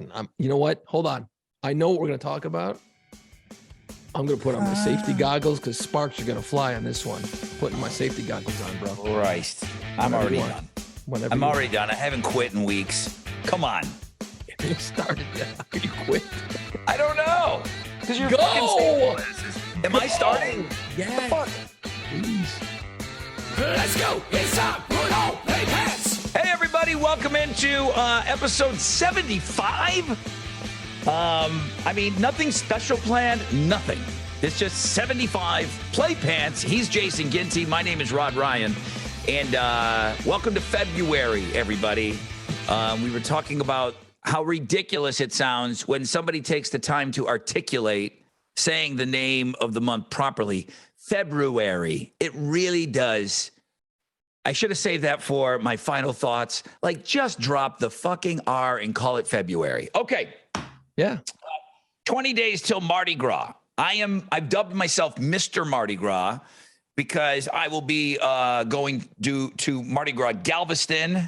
talking. You know what? Hold on. I know what we're going to talk about. I'm going to put on my safety goggles because sparks are going to fly on this one. Putting my safety goggles on, bro. Christ. I'm already done. I'm already done. I haven't quit in weeks. Come on. You started yet. How can you quit? I don't know. Because you're Go! Am I starting? Yeah. Fuck. Please. Let's go. It's time. Put on play pants. Hey, everybody. Welcome into episode 75. I mean, nothing special planned. Nothing. It's just 75 play pants. He's Jason Ginty. My name is Rod Ryan. And welcome to February, everybody. We were talking about how ridiculous it sounds when somebody takes the time to articulate saying the name of the month properly. February. It really does. I should have saved that for my final thoughts. Like, just drop the fucking R and call it February. Okay. Yeah. 20 days till Mardi Gras. I've dubbed myself Mr. Mardi Gras because I will be going to Mardi Gras Galveston,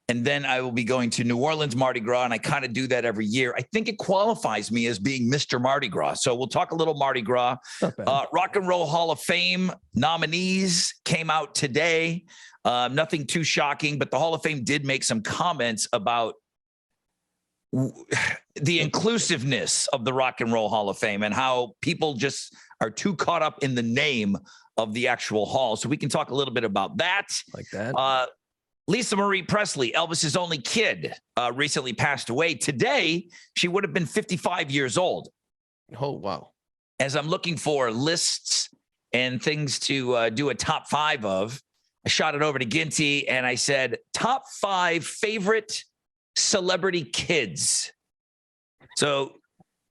and then I will be going to New Orleans Mardi Gras, and I kind of do that every year. I think it qualifies me as being Mr. Mardi Gras. So we'll talk a little Mardi Gras. Rock and Roll Hall of Fame nominees came out today. Nothing too shocking, but the Hall of Fame did make some comments about the inclusiveness of the Rock and Roll Hall of Fame and how people just are too caught up in the name of the actual hall. So we can talk a little bit about that. Like that. Lisa Marie Presley, Elvis's only kid, recently passed away. Today, she would have been 55 years old. Oh, wow. As I'm looking for lists and things to do a top 5 of, I shot it over to Ginty and I said, top 5 favorite celebrity kids. So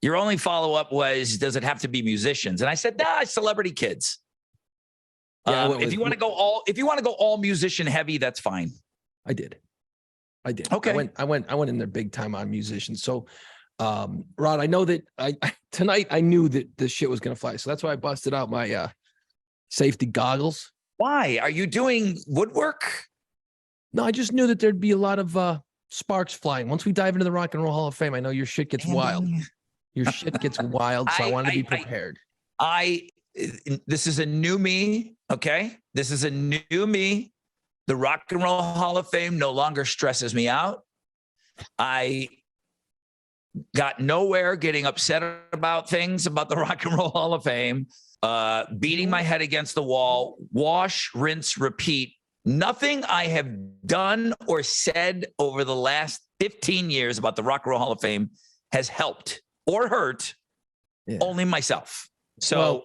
your only follow-up was, does it have to be musicians? And I said, nah, celebrity kids. Yeah, if you want to go all musician heavy, that's fine. I did. Okay. I went in there big time on musicians. So, Rod, I know that tonight I knew that this shit was going to fly. So that's why I busted out my safety goggles. Why? Are you doing woodwork? No, I just knew that there'd be a lot of sparks flying. Once we dive into the Rock and Roll Hall of Fame, I know your shit gets wild. Your shit gets wild, so I want to be prepared. This is a new me, okay? This is a new me. The Rock and Roll Hall of Fame no longer stresses me out. I got nowhere getting upset about things about the Rock and Roll Hall of Fame, beating my head against the wall, wash, rinse, repeat. Nothing I have done or said over the last 15 years about the Rock and Roll Hall of Fame has helped or hurt only myself. So well,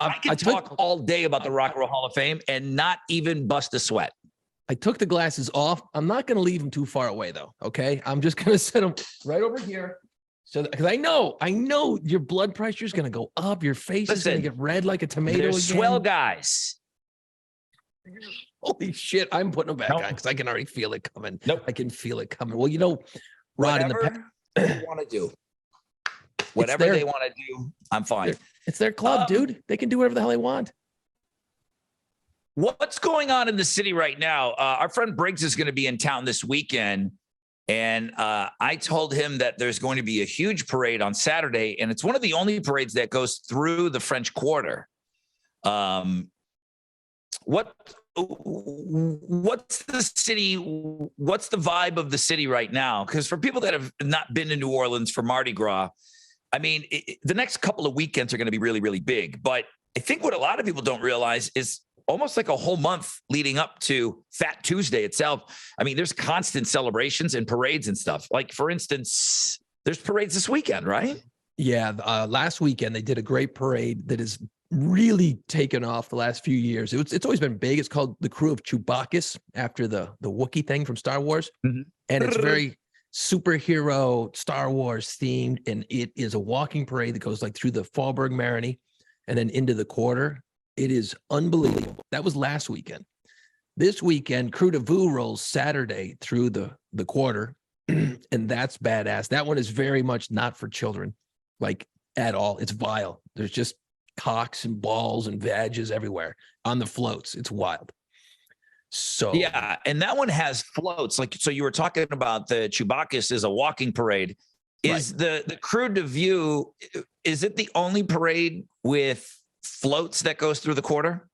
I can talk all day about the Rock and Roll Hall of Fame and not even bust a sweat. I took the glasses off. I'm not going to leave them too far away, though. Okay, I'm just going to set them right over here. So, because I know your blood pressure is going to go up. Your face is going to get red like a tomato. They're again. Swell guys. Holy shit! I'm putting them back on because I can already feel it coming. Nope. I can feel it coming. Well, you know, Rod, whatever they want to do, whatever they want to do, I'm fine. It's their club, dude. They can do whatever the hell they want. What's going on in the city right now? Our friend Briggs is going to be in town this weekend. And I told him that there's going to be a huge parade on Saturday. And it's one of the only parades that goes through the French Quarter. What's the city? What's the vibe of the city right now? Because for people that have not been to New Orleans for Mardi Gras, I mean, the next couple of weekends are going to be really, really big. But I think what a lot of people don't realize is almost like a whole month leading up to Fat Tuesday itself. I mean, there's constant celebrations and parades and stuff. Like, for instance, there's parades this weekend, right? Yeah. Last weekend, they did a great parade that has really taken off the last few years. It's always been big. It's called the Crew of Chewbacca after the Wookiee thing from Star Wars. Mm-hmm. And it's very superhero Star Wars themed. And it is a walking parade that goes like through the Faubourg Marigny and then into the quarter. It is unbelievable. That was last weekend. This weekend, Crew de Vue rolls Saturday through the quarter, and that's badass. That one is very much not for children, like at all. It's vile. There's just cocks and balls and vages everywhere on the floats. It's wild. So yeah, and that one has floats. Like, so you were talking about the Chewbacca is a walking parade. Is the Crude to View, is it the only parade with floats that goes through the quarter?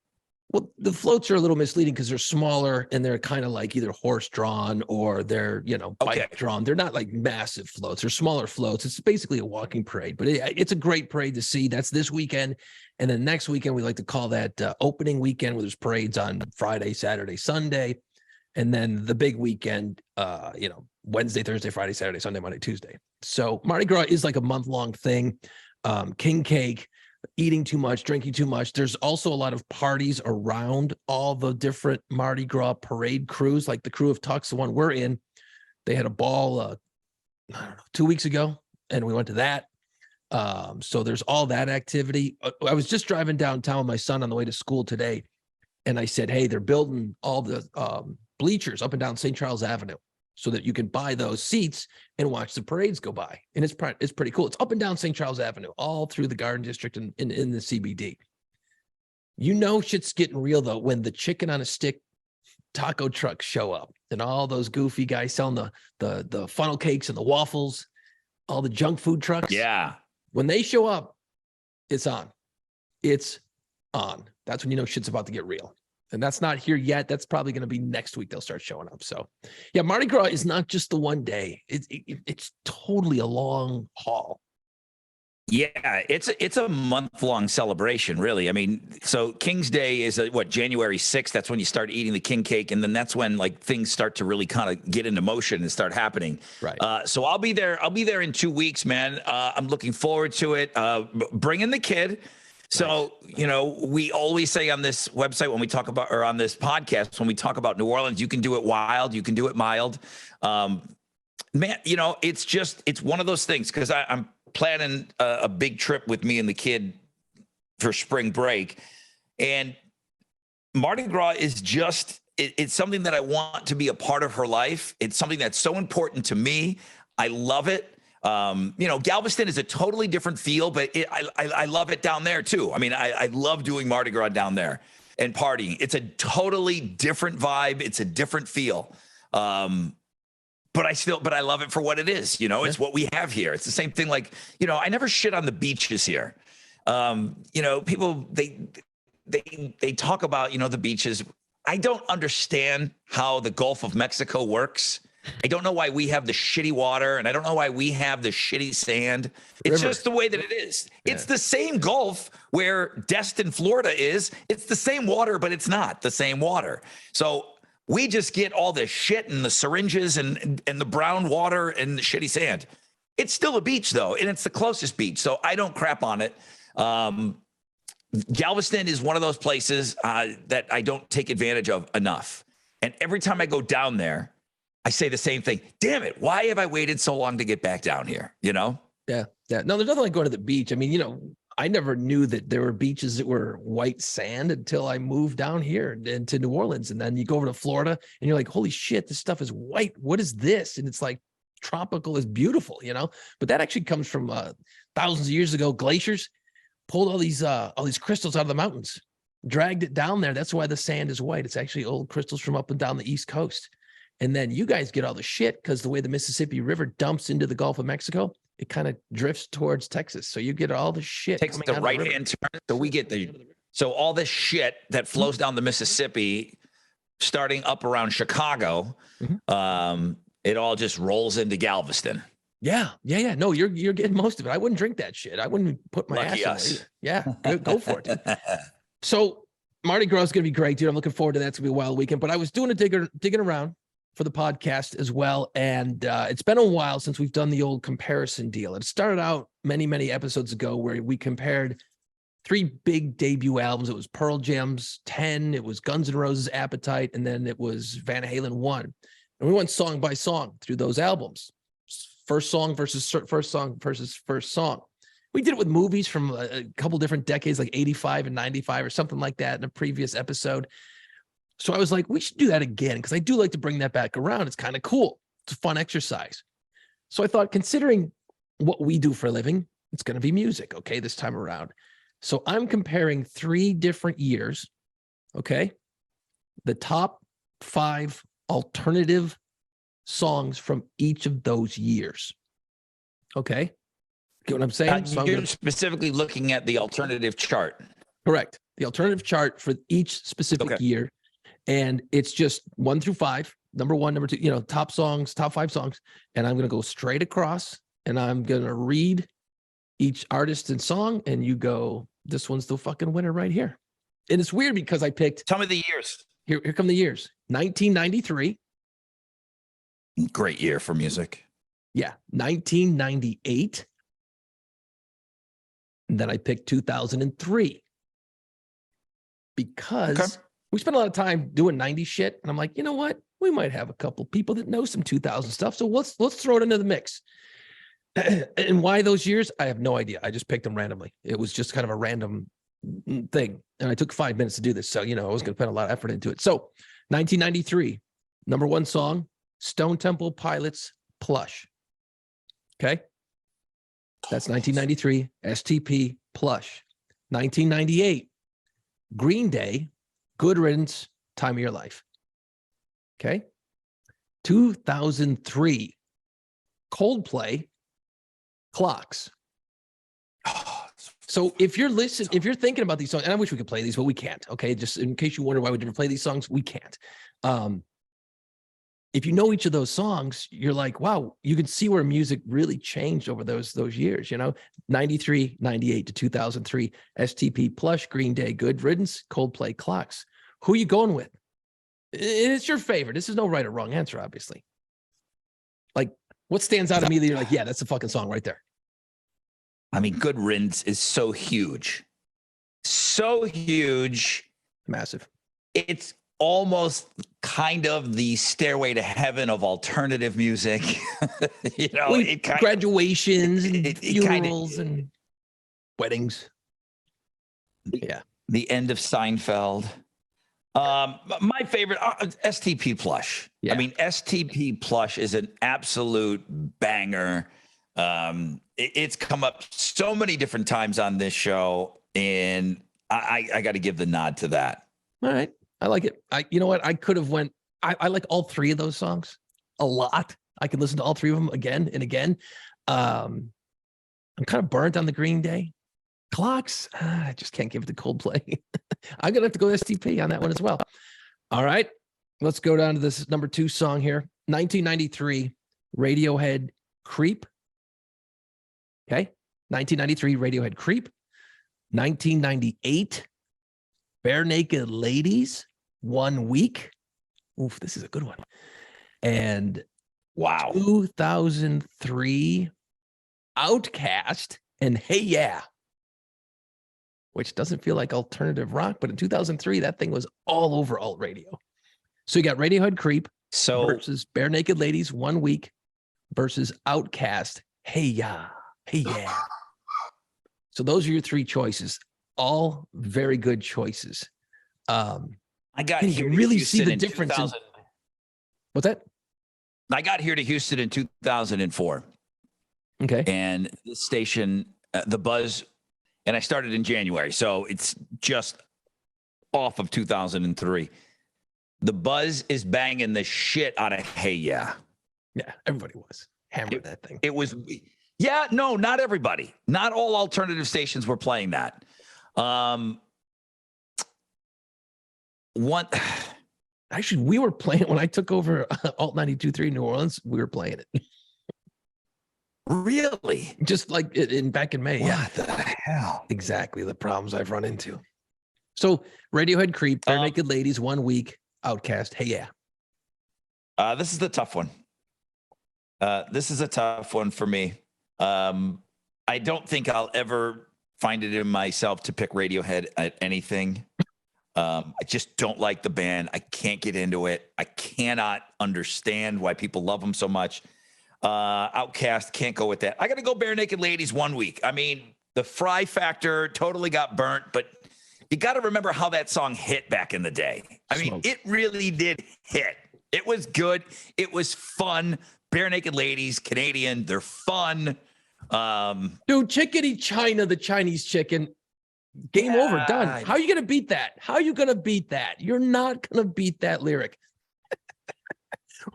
Well, the floats are a little misleading because they're smaller and they're kind of like either horse drawn or they're, bike drawn. They're not like massive floats. They're smaller floats. It's basically a walking parade, but it's a great parade to see. That's this weekend. And then next weekend, we like to call that opening weekend, where there's parades on Friday, Saturday, Sunday. And then the big weekend, Wednesday, Thursday, Friday, Saturday, Sunday, Monday, Tuesday. So Mardi Gras is like a month-long thing. King cake, eating too much, drinking too much. There's also a lot of parties around all the different Mardi Gras parade crews, like the Crew of Tux, the one we're in. They had a ball, 2 weeks ago, and we went to that. So there's all that activity. I was just driving downtown with my son on the way to school today, and I said, hey, they're building all the bleachers up and down St. Charles Avenue so that you can buy those seats and watch the parades go by. And it's pretty cool. It's up and down St. Charles Avenue, all through the Garden District and in the CBD. Shit's getting real, though, when the chicken on a stick taco trucks show up and all those goofy guys selling the funnel cakes and the waffles, all the junk food trucks. Yeah. When they show up, it's on. It's on. That's when shit's about to get real. And that's not here yet. That's probably going to be next week. They'll start showing up. So, yeah, Mardi Gras is not just the one day. It's totally a long haul. Yeah, it's a month-long celebration, really. I mean, so King's Day is January 6th. That's when you start eating the king cake, and then that's when like things start to really kind of get into motion and start happening. Right. So I'll be there. I'll be there in 2 weeks, man. I'm looking forward to it. Bringing the kid. So, we always say on this website when we talk about, or on this podcast, when we talk about New Orleans, you can do it wild, you can do it mild. Man, it's one of those things, because I'm planning a big trip with me and the kid for spring break. And Mardi Gras is just, it's something that I want to be a part of her life. It's something that's so important to me. I love it. Galveston is a totally different feel, but I love it down there too. I mean, I love doing Mardi Gras down there and partying. It's a totally different vibe. It's a different feel. But I love it for what it is. It's what we have here. It's the same thing. Like, I never shit on the beaches here. People, they talk about, the beaches. I don't understand how the Gulf of Mexico works. I don't know why we have the shitty water, and I don't know why we have the shitty sand. It's just the way that it is. Yeah. It's the same Gulf where Destin, Florida is. It's the same water, but it's not the same water. So we just get all the shit and the syringes and the brown water and the shitty sand. It's still a beach, though, and it's the closest beach, so I don't crap on it. Galveston is one of those places that I don't take advantage of enough. And every time I go down there, I say the same thing. Damn it. Why have I waited so long to get back down here? Yeah. Yeah. No, there's nothing like going to the beach. I mean, I never knew that there were beaches that were white sand until I moved down here into New Orleans. And then you go over to Florida and you're like, holy shit, this stuff is white. What is this? And it's like tropical is beautiful, but that actually comes from thousands of years ago. Glaciers pulled all these crystals out of the mountains, dragged it down there. That's why the sand is white. It's actually old crystals from up and down the East Coast. And then you guys get all the shit because the way the Mississippi River dumps into the Gulf of Mexico, it kind of drifts towards Texas. So you get all the shit. Takes the right-hand turn. So we get so all this shit that flows down the Mississippi, starting up around Chicago, it all just rolls into Galveston. Yeah. No, you're getting most of it. I wouldn't drink that shit. I wouldn't put my ass in it. Yeah, go for it, dude. So Mardi Gras is going to be great, dude. I'm looking forward to that. It's going to be a wild weekend. But I was doing digging around for the podcast as well. And it's been a while since we've done the old comparison deal. It started out many, many episodes ago where we compared 3 big debut albums. It was Pearl Jam's 10, it was Guns N' Roses' Appetite, and then it was Van Halen 1. And we went song by song through those albums. First song versus first song. We did it with movies from a couple different decades, like 85 and 95 or something like that in a previous episode. So I was like, we should do that again because I do like to bring that back around. It's kind of cool. It's a fun exercise. So I thought, considering what we do for a living, it's going to be music, okay, this time around. So I'm comparing 3 different years, okay? The top 5 alternative songs from each of those years. Okay. Get what I'm saying? So I'm you're gonna, specifically looking at the alternative chart. correct. The alternative chart for each specific year. And it's just 1 through 5. Number 1, number 2, top songs, top 5 songs. And I'm going to go straight across and I'm going to read each artist and song. And you go, this one's the fucking winner right here. And it's weird because I picked. Tell me the years. Here come the years. 1993. Great year for music. Yeah. 1998. And then I picked 2003. Because we spent a lot of time doing 90s shit. And I'm like, you know what? We might have a couple people that know some 2000 stuff. So let's throw it into the mix. And why those years? I have no idea. I just picked them randomly. It was just kind of a random thing. And I took 5 minutes to do this. So, I was going to put a lot of effort into it. So 1993, number 1 song, Stone Temple Pilots, Plush. Okay. That's 1993, STP, Plush. 1998, Green Day, Good Riddance, Time of Your Life. Okay. 2003, Coldplay, Clocks. So if you're listening, if you're thinking about these songs, and I wish we could play these, but we can't. Okay. Just in case you wonder why we didn't play these songs, we can't. If you know each of those songs, you're like, wow, you can see where music really changed over those years, 93, 98 to 2003, STP, Plush, Green Day, Good Riddance, Coldplay, Clocks. Who are you going with? It's your favorite. This is no right or wrong answer, obviously. Like, what stands out to me that you're like, yeah, that's the fucking song right there. I mean, Good Riddance is so huge. So huge. Massive. It's almost kind of the Stairway to Heaven of alternative music. Graduations and funerals and weddings. Yeah. The end of Seinfeld. My favorite, STP Plush. Yeah. I mean, STP Plush is an absolute banger. It's come up so many different times on this show, and I got to give the nod to that. All right. I like it. You know what? I could have went. I like all 3 of those songs a lot. I can listen to all 3 of them again and again. I'm kind of burnt on the Green Day. Clocks. I just can't give it to Coldplay. I'm gonna have to go STP on that one as well. All right, let's go down to this number 2 song here. 1993, Radiohead, Creep. Okay, 1993, Radiohead, Creep. 1998. Bare Naked Ladies, 1 Week. Oof, this is a good one. And wow, 2003, Outkast and Hey Ya, which doesn't feel like alternative rock, but in 2003, that thing was all over alt radio. So you got Radiohead, Creep versus Bare Naked Ladies, 1 Week versus Outkast, Hey Ya, Hey Ya. So those are your 3 choices. All very good choices. I got you here can really Houston see the in difference. 2000. What's that? I got here to Houston in 2004. Okay. And the station, The Buzz, and I started in January, so it's just off of 2003. The Buzz is banging the shit out of Hey Ya. Yeah, everybody was hammering that thing. It was, yeah, no, not everybody. Not all alternative stations were playing that. Actually, we were playing when I took over Alt 92.3 New Orleans. We were playing it. Really? Just like back in May. What the hell? Exactly the problems I've run into. So Radiohead, Creep, Bare Naked Ladies, 1 Week, Outkast, Hey Ya. This is the tough one. This is a tough one for me. I don't think I'll ever find it in myself to pick Radiohead at anything. I just don't like the band. I can't get into it. I cannot understand why people love them so much. Outkast, can't go with that. I got to go Bare Naked Ladies 1 Week. I mean, the Fry factor totally got burnt, but you got to remember how that song hit back in the day. I mean, it really did hit. It was good. It was fun. Bare Naked Ladies, Canadian, they're fun. Dude, Chickadee China, the Chinese chicken. Game over, done. How are you going to beat that? How are you going to beat that? You're not going to beat that lyric.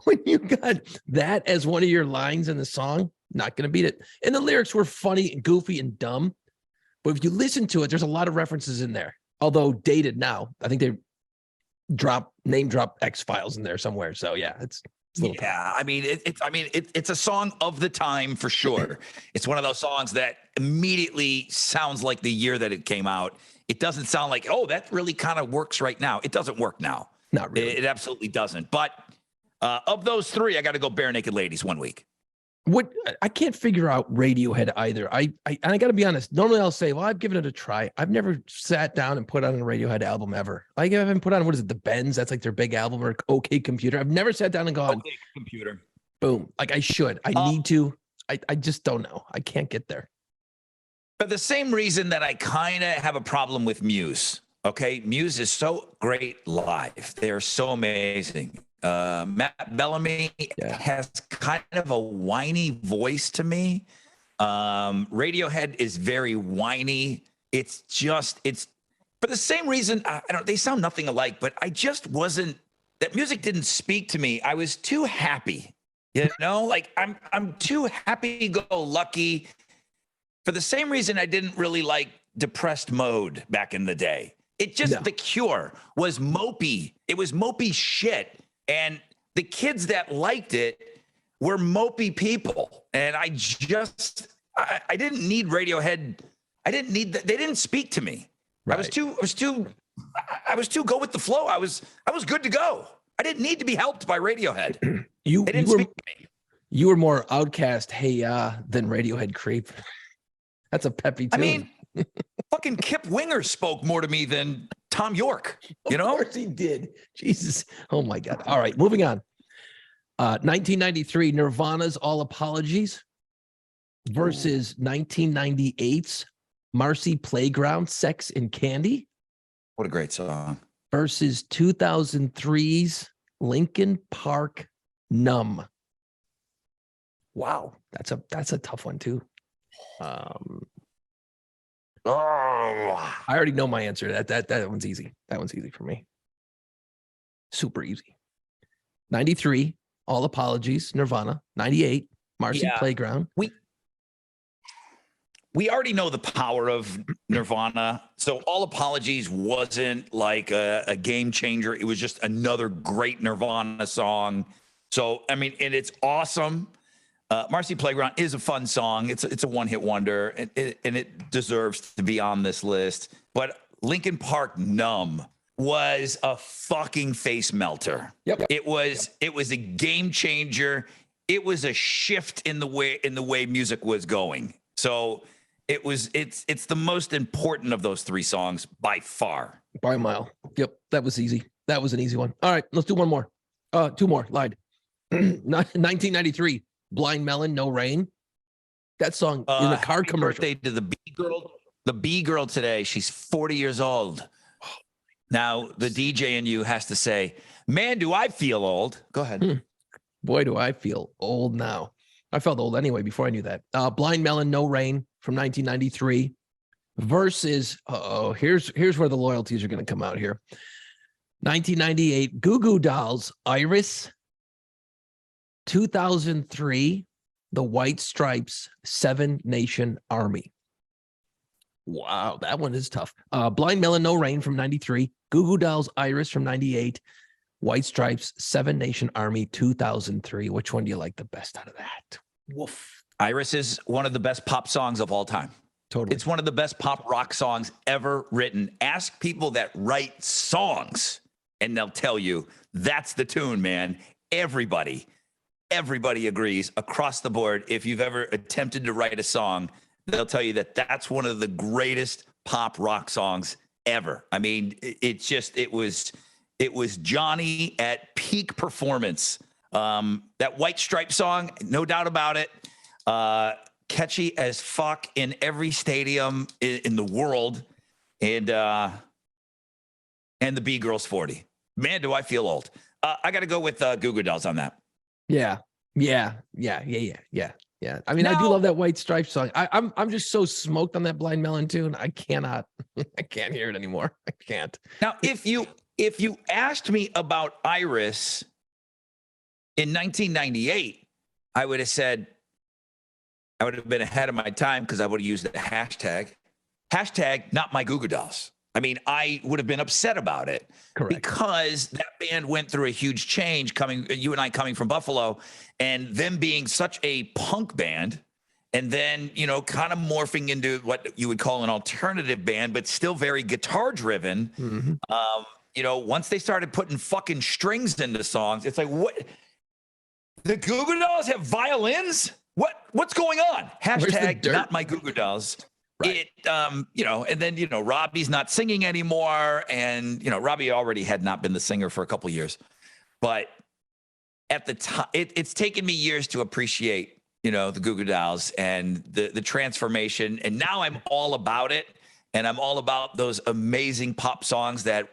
When you got that as one of your lines in the song, Not going to beat it. And the lyrics were funny and goofy and dumb. But if you listen to it, there's a lot of references in there. Although dated now. I think they name drop X-Files in there somewhere. So yeah, it's a little yeah. I mean, it's a song of the time for sure. It's one of those songs that immediately sounds like the year that it came out. It doesn't sound like, oh, that really kind of works right now. It doesn't work now. Not really. It absolutely doesn't. But of those three, I got to go Bare Naked Ladies 1 week. What I can't figure out Radiohead either. I got to be honest. Normally I'll say, well, I've given it a try. I've never sat down and put on a Radiohead album ever. I haven't put on, what is it, the Bends? That's like their big album, or OK Computer. I've never sat down and gone, OK Computer. Boom. Like I should. I need to. I just don't know. I can't get there. For the same reason that I kind of have a problem with Muse. Okay, Muse is so great live. They're so amazing. Matt Bellamy has kind of a whiny voice to me. Radiohead is very whiny. It's for the same reason. I don't. They sound nothing alike, but I just wasn't. That music didn't speak to me. I was too happy. You know, like I'm too happy-go-lucky. For the same reason I didn't really like Depressed Mode back in the day. It just, The Cure was mopey. It was mopey shit. And the kids that liked it were mopey people. And I didn't need Radiohead. I didn't need that. They didn't speak to me. Right. I was too go with the flow. I was good to go. I didn't need to be helped by Radiohead. They didn't speak to me. You were more Outcast, Hey Ya, than Radiohead Creep. That's a peppy tune. I mean, fucking Kip Winger spoke more to me than Tom York. You know? Of course he did. Jesus. Oh my God. All right, moving on. 1993, Nirvana's All Apologies versus 1998's Marcy Playground, Sex and Candy. What a great song. Versus 2003's Linkin Park, Numb. Wow, that's a tough one too. I already know my answer. That one's easy. That one's easy for me. Super easy. 93, All Apologies, Nirvana. 98, Marcy Playground. We already know the power of Nirvana. So All Apologies wasn't like a game changer. It was just another great Nirvana song. So, I mean, and it's awesome. Marcy Playground is a fun song. It's a one-hit wonder, and it deserves to be on this list. But Linkin Park Numb was a fucking face melter. Yep. It was a game changer. It was a shift in the way music was going. So it's the most important of those three songs by far. By a mile. Yep. That was easy. That was an easy one. All right, let's do one more. Two more. Lied. 1993. Blind Melon, No Rain. That song in a car commercial. Birthday to the B girl today. She's 40 years old. Now the DJ in you has to say, "Man, do I feel old?" Go ahead. Boy, do I feel old now. I felt old anyway before I knew that. Blind Melon, No Rain from 1993 versus here's where the loyalties are going to come out here. 1998, Goo Goo Dolls, Iris. 2003, The White Stripes, Seven Nation Army. Wow, that one is tough. Blind Melon, No Rain from 93, Goo Goo Dolls, Iris from 98, White Stripes, Seven Nation Army, 2003. Which one do you like the best out of that? Woof. Iris is one of the best pop songs of all time. Totally. It's one of the best pop rock songs ever written. Ask people that write songs, and they'll tell you that's the tune, man. Everybody agrees across the board. If you've ever attempted to write a song, they'll tell you that that's one of the greatest pop rock songs ever. I mean, it was Johnny at peak performance. That White Stripe song, no doubt about it. Catchy as fuck in every stadium in the world. And the B Girls 40. Man, do I feel old. I got to go with Goo Goo Dolls on that. Yeah. I mean, I do love that White Stripe song. I'm just so smoked on that Blind Melon tune. I can't hear it anymore. I can't. Now, if you asked me about Iris in 1998, I would have said, I would have been ahead of my time because I would have used the hashtag. Hashtag not my Goo Goo Dolls. I mean, I would have been upset about it. Correct. Because that band went through a huge change you and I coming from Buffalo, and them being such a punk band, and then, you know, kind of morphing into what you would call an alternative band, but still very guitar driven. Mm-hmm. You know, once they started putting fucking strings into songs, it's like, what? The Goo Goo Dolls have violins? What's going on? Hashtag not my Goo Goo Dolls. Right. You know, and then, you know, Robbie's not singing anymore. And, you know, Robbie already had not been the singer for a couple of years. But at the time, it's taken me years to appreciate, you know, the Goo Goo Dolls and the transformation. And now I'm all about it. And I'm all about those amazing pop songs that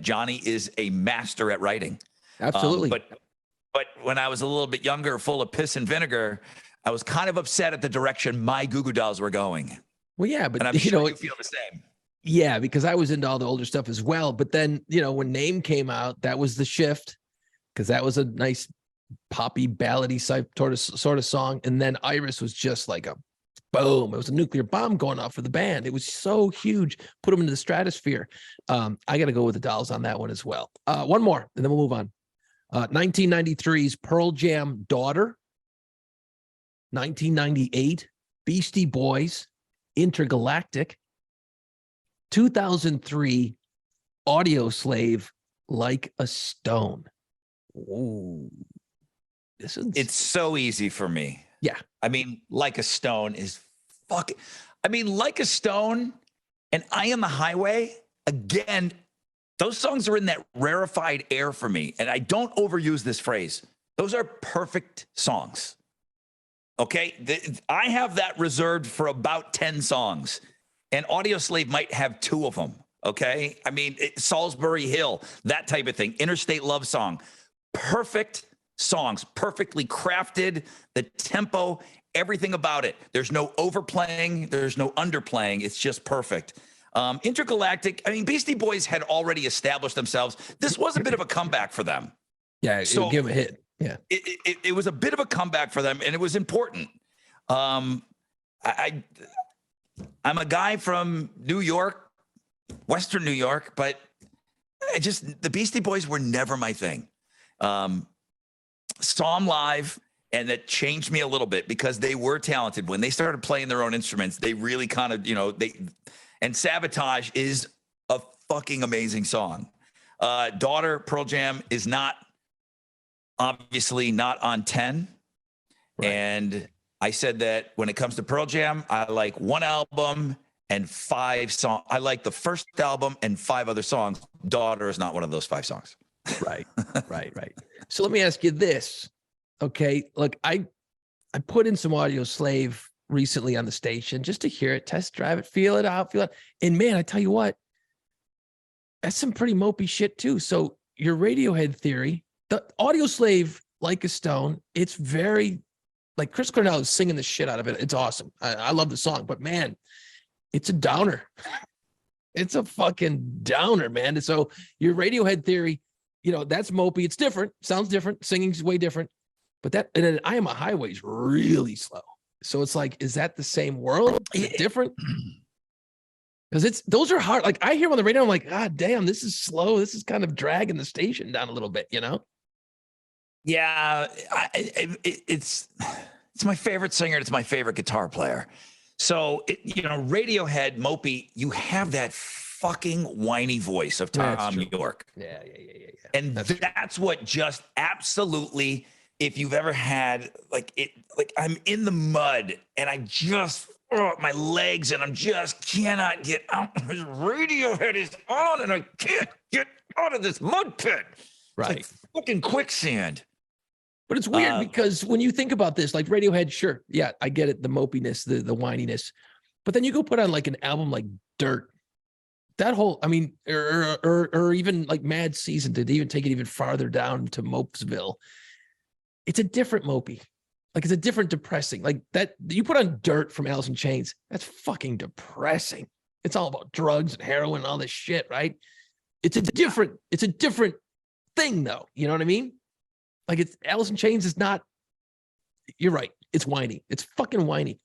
Johnny is a master at writing. Absolutely. But when I was a little bit younger, full of piss and vinegar, I was kind of upset at the direction my Goo Goo Dolls were going. Well, yeah, but and I'm sure you feel the same. Yeah, because I was into all the older stuff as well. But then, you know, when Name came out, that was the shift, because that was a nice poppy ballady sort of song. And then Iris was just like a boom. It was a nuclear bomb going off for the band. It was so huge, put them into the stratosphere. I got to go with the Dolls on that one as well. One more, and then we'll move on. 1993's Pearl Jam Daughter. 1998, Beastie Boys, Intergalactic. 2003, Audioslave, Like a Stone. Ooh, it's so easy for me. Yeah. I mean, Like a Stone is fucking, I mean, Like a Stone and I Am the Highway, again, those songs are in that rarefied air for me. And I don't overuse this phrase. Those are perfect songs. Okay. I have that reserved for about 10 songs, and Audioslave might have 2 of them. Okay. I mean, Salisbury Hill, that type of thing. Interstate Love Song, perfect songs, perfectly crafted, the tempo, everything about it. There's no overplaying. There's no underplaying. It's just perfect. Intergalactic, I mean, Beastie Boys had already established themselves. This was a bit of a comeback for them. Yeah, so give them a hit. Yeah, it was a bit of a comeback for them, and it was important. I'm a guy from New York, Western New York, but the Beastie Boys were never my thing. Saw them live, and that changed me a little bit because they were talented. When they started playing their own instruments, they really kind of, you know, and Sabotage is a fucking amazing song. Daughter, Pearl Jam is obviously not on 10. Right. And I said that when it comes to Pearl Jam, I like one album and 5 songs. I like the first album and 5 other songs. Daughter is not one of those 5 songs. Right. So let me ask you this. Okay. Look, I put in some Audioslave recently on the station just to hear it, test drive it, feel it out. And man, I tell you what, that's some pretty mopey shit too. So your Radiohead theory, the Audioslave, Like a Stone, it's very, like Chris Cornell is singing the shit out of it. It's awesome. I love the song, but man, it's a downer. It's a fucking downer, man. And so your Radiohead theory, you know, that's mopey. It's different. Sounds different. Singing's way different. But and then I Am a Highway is really slow. So it's like, is that the same world? Is it different? Because those are hard. Like I hear on the radio, I'm like, God damn, this is slow. This is kind of dragging the station down a little bit, you know? Yeah, it's my favorite singer. It's my favorite guitar player. So, you know, Radiohead, mopey, you have that fucking whiny voice of Tom York. Yeah. And that's what just absolutely, if you've ever had like I'm in the mud and I just my legs and I'm just cannot get out. Radiohead is on and I can't get out of this mud pit. Right. It's like fucking quicksand. But it's weird because when you think about this, like Radiohead, sure. Yeah, I get it. The mopiness, the whininess. But then you go put on like an album like Dirt. That whole, I mean, or even like Mad Season to even take it even farther down to Mopesville. It's a different mopey. Like it's a different depressing. Like that you put on Dirt from Alice in Chains. That's fucking depressing. It's all about drugs and heroin and all this shit, right? It's a different thing though. You know what I mean? Like it's Alice in Chains is not, you're right. It's whiny. It's fucking whiny.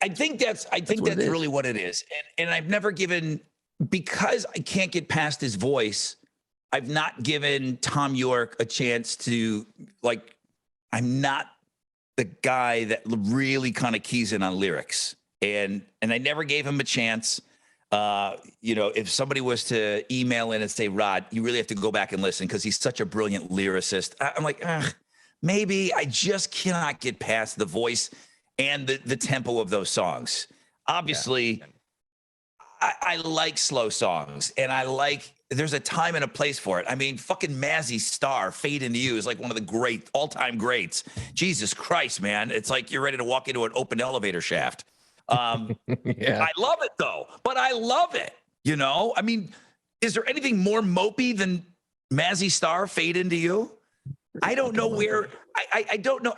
I think that's really what it is. And I've never given, because I can't get past his voice, I've not given Tom York a chance to, like, I'm not the guy that really kind of keys in on lyrics. And I never gave him a chance. If somebody was to email in and say, Rod, you really have to go back and listen because he's such a brilliant lyricist. I'm like, maybe I just cannot get past the voice and the tempo of those songs. Obviously, I like slow songs, and there's a time and a place for it. I mean, fucking Mazzy Star, Fade Into You is like one of the all-time greats. Jesus Christ, man. It's like you're ready to walk into an open elevator shaft. I love it though, but I love it. I mean, is there anything more mopey than Mazzy Star, Fade Into You? I don't know where. I don't know.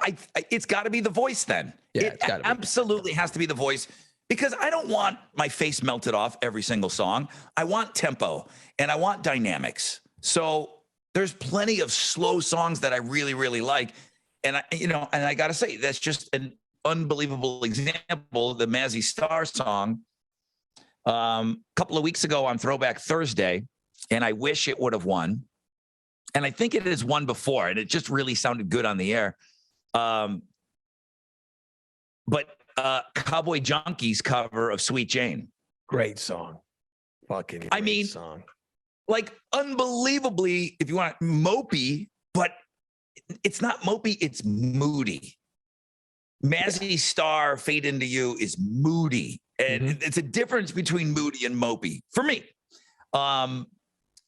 It's got to be the voice then. Yeah, it absolutely has to be the voice, because I don't want my face melted off every single song. I want tempo and I want dynamics. So there's plenty of slow songs that I really, really like. And I got to say, that's just an unbelievable example. The Mazzy Star song, a couple of weeks ago on Throwback Thursday, and I wish it would have won. And I think it has won before, and it just really sounded good on the air. But Cowboy Junkies cover of Sweet Jane. Great song. Fucking great song. Like, unbelievably, if you want, mopey, but it's not mopey, it's moody. Mazzy Star, Fade Into You is moody. And it's a difference between moody and mopey for me.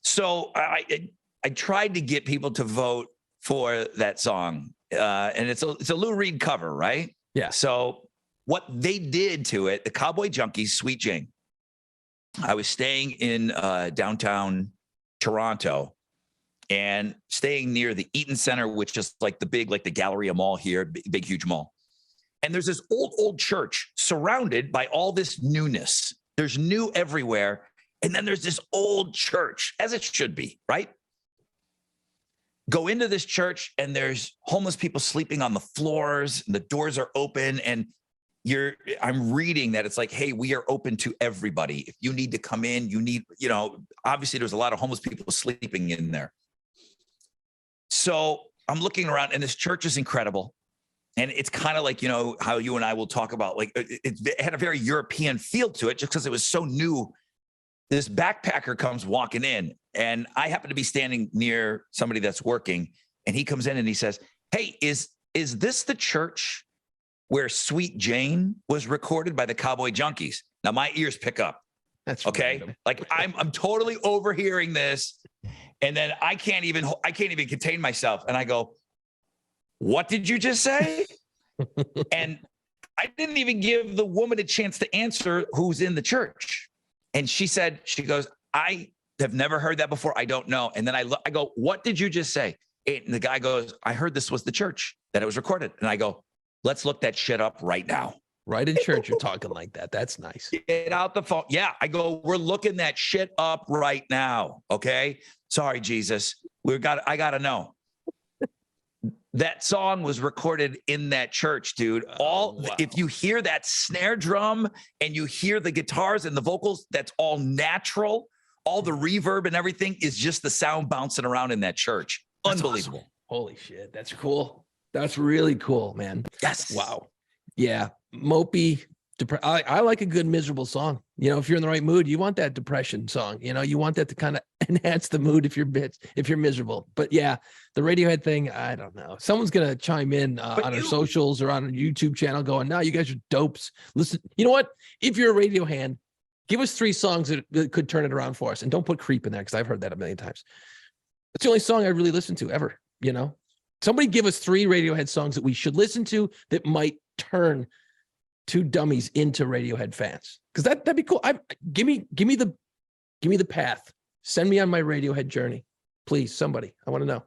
So I tried to get people to vote for that song. And it's a Lou Reed cover, right? Yeah. So what they did to it, the Cowboy Junkies, Sweet Jane. I was staying in downtown Toronto and staying near the Eaton Center, which is like the Galleria Mall here, big, huge mall. And there's this old church surrounded by all this newness. There's new everywhere. And then there's this old church, as it should be, right? Go into this church and there's homeless people sleeping on the floors, and the doors are open, and I'm reading that it's like, hey, we are open to everybody. If you need to come in, obviously there's a lot of homeless people sleeping in there. So I'm looking around, and this church is incredible. And it's kind of like, how you and I will talk about, like, it had a very European feel to it just because it was so new. This backpacker comes walking in, and I happen to be standing near somebody that's working, and he comes in and he says, hey, is this the church where Sweet Jane was recorded by the Cowboy Junkies? Now my ears pick up. That's okay. Random. Like I'm totally overhearing this, and then I can't even contain myself. And I go, what did you just say? And I didn't even give the woman a chance to answer who's in the church. And she goes, I have never heard that before. I don't know. And then I go, what did you just say? And the guy goes, I heard this was the church that it was recorded. And I go, let's look that shit up right now. Right in church, you're talking like that. That's nice. Get out the phone. Yeah. I go, we're looking that shit up right now. Okay. Sorry, Jesus. I got to know. That song was recorded in that church, dude. Wow. If you hear that snare drum and you hear the guitars and the vocals, that's all natural. All the reverb and everything is just the sound bouncing around in that church. That's unbelievable. Awesome. Holy shit. That's cool. That's really cool, man. Yes. Wow. Yeah. Mopey. I like a good miserable song. If you're in the right mood, you want that depression song. You want that to kind of enhance the mood if you're miserable. But yeah, the Radiohead thing, I don't know. Someone's gonna chime in on our socials or on our YouTube channel, going, "No, you guys are dopes." Listen, you know what? If you're a Radiohead, give us 3 songs that could turn it around for us, and don't put "Creep" in there because I've heard that a million times. It's the only song I really listen to ever. Somebody give us 3 Radiohead songs that we should listen to that might turn 2 dummies into Radiohead fans, because that'd be cool. Give me the path. Send me on my Radiohead journey, please. Somebody, I want to know.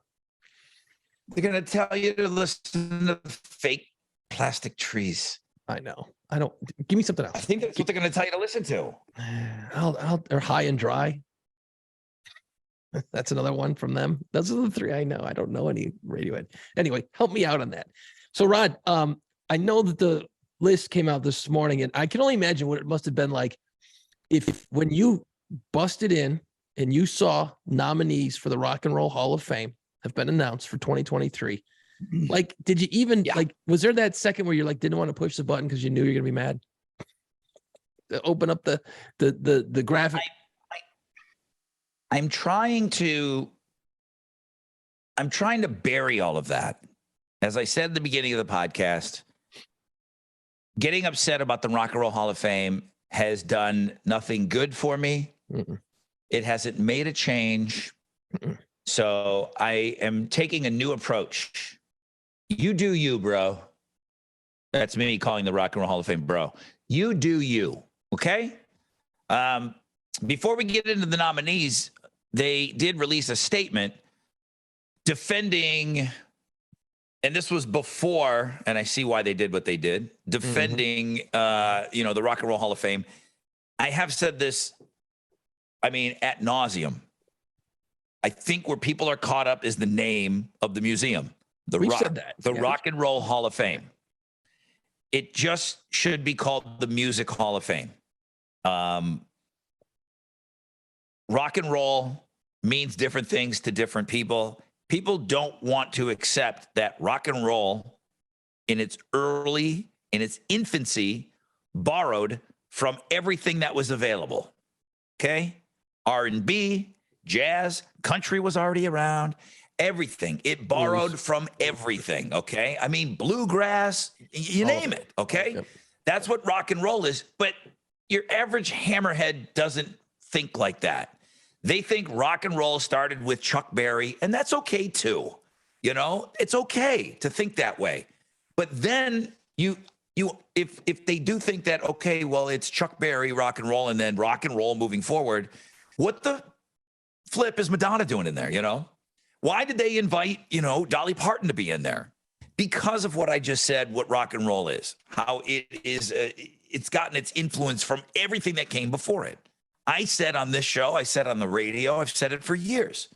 They're gonna tell you to listen to Fake Plastic Trees. I know. I don't. Give me something else. I think that's what they're gonna tell you to listen to. Or High and Dry. That's another one from them. Those are the 3 I know. I don't know any Radiohead. Anyway, help me out on that. So Rod, I know that the list came out this morning, and I can only imagine what it must have been like if when you busted in and you saw nominees for the Rock and Roll Hall of Fame have been announced for 2023. Like, did you even like, was there that second where you're like, didn't want to push the button because you knew you're going to be mad? To open up the graphic. I'm trying to bury all of that. As I said at the beginning of the podcast, getting upset about the Rock and Roll Hall of Fame has done nothing good for me. Mm-mm. It hasn't made a change. Mm-mm. So I am taking a new approach. You do you, bro. That's me calling the Rock and Roll Hall of Fame, bro. You do you, okay? Before we get into the nominees, they did release a statement defending, and this was before, and I see why they did what they did, defending, the Rock and Roll Hall of Fame. I have said this, ad nauseum. I think where people are caught up is the name of the museum, the Rock and Roll Hall of Fame. It just should be called the Music Hall of Fame. Rock and roll means different things to different people. People don't want to accept that rock and roll in its infancy, borrowed from everything that was available. Okay? R&B, jazz, country was already around, everything. It borrowed from everything, okay? Bluegrass, you name it, okay? Yep. That's what rock and roll is, but your average hammerhead doesn't think like that. They think rock and roll started with Chuck Berry, and that's okay too. It's okay to think that way. But then if they do think that, okay, well, it's Chuck Berry, rock and roll, and then rock and roll moving forward, what the flip is Madonna doing in there, Why did they invite, Dolly Parton to be in there? Because of what I just said, what rock and roll is, how it is, it's gotten its influence from everything that came before it. I said on this show, I said on the radio, I've said it for years.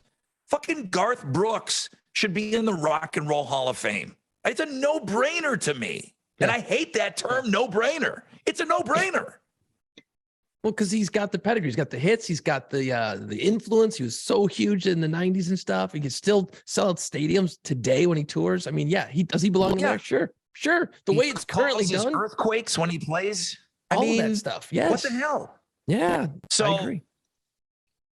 Fucking Garth Brooks should be in the Rock and Roll Hall of Fame. It's a no-brainer to me. Yeah. And I hate that term, no-brainer. It's a no-brainer. Well, because he's got the pedigree, he's got the hits, he's got the influence. He was so huge in the 90s and stuff. He can still sell out stadiums today when he tours. He belong in there? Sure. The way it's currently done. Earthquakes when he plays. All that stuff. Yes. What the hell? Yeah. I agree.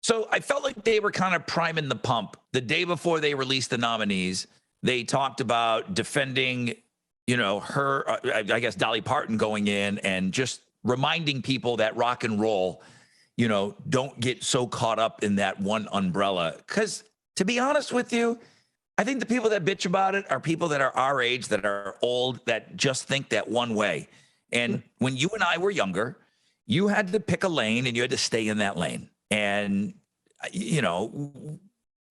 So I felt like they were kind of priming the pump. The day before they released the nominees, they talked about defending, her, I guess, Dolly Parton going in and just reminding people that rock and roll, don't get so caught up in that one umbrella. Because to be honest with you, I think the people that bitch about it are people that are our age, that are old, that just think that one way. And when you and I were younger, you had to pick a lane and you had to stay in that lane. And,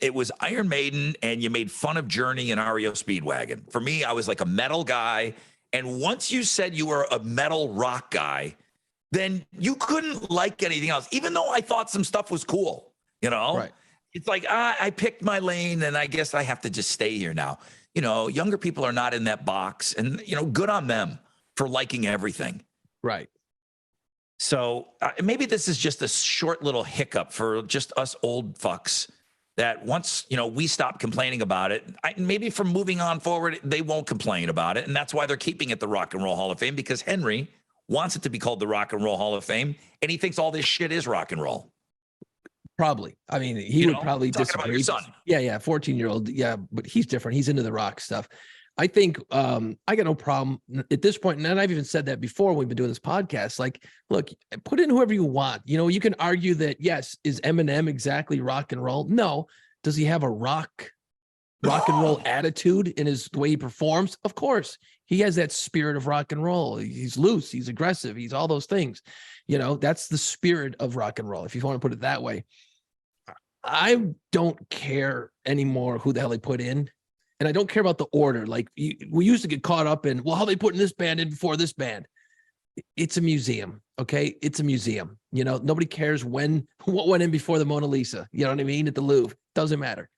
it was Iron Maiden and you made fun of Journey and REO Speedwagon. For me, I was like a metal guy. And once you said you were a metal rock guy, then you couldn't like anything else, even though I thought some stuff was cool, Right. It's like, I picked my lane and I guess I have to just stay here now. Younger people are not in that box and, good on them for liking everything. Right. So maybe this is just a short little hiccup for just us old fucks that once, we stop complaining about it, maybe from moving on forward, they won't complain about it. And that's why they're keeping it the Rock and Roll Hall of Fame, because Henry wants it to be called the Rock and Roll Hall of Fame. And he thinks all this shit is rock and roll. Probably. He would probably disagree. About your son. Yeah. 14-year-old. Yeah. But he's different. He's into the rock stuff. I think I got no problem at this point. And I've even said that before when we've been doing this podcast. Like, look, put in whoever you want. You can argue that, yes, is Eminem exactly rock and roll? No. Does he have a rock and roll attitude in the way he performs? Of course. He has that spirit of rock and roll. He's loose. He's aggressive. He's all those things. That's the spirit of rock and roll, if you want to put it that way. I don't care anymore who the hell they put in. And I don't care about the order. Like we used to get caught up in, well, how they putting this band in before this band? It's a museum. Okay. It's a museum. Nobody cares what went in before the Mona Lisa. You know what I mean? At the Louvre. Doesn't matter.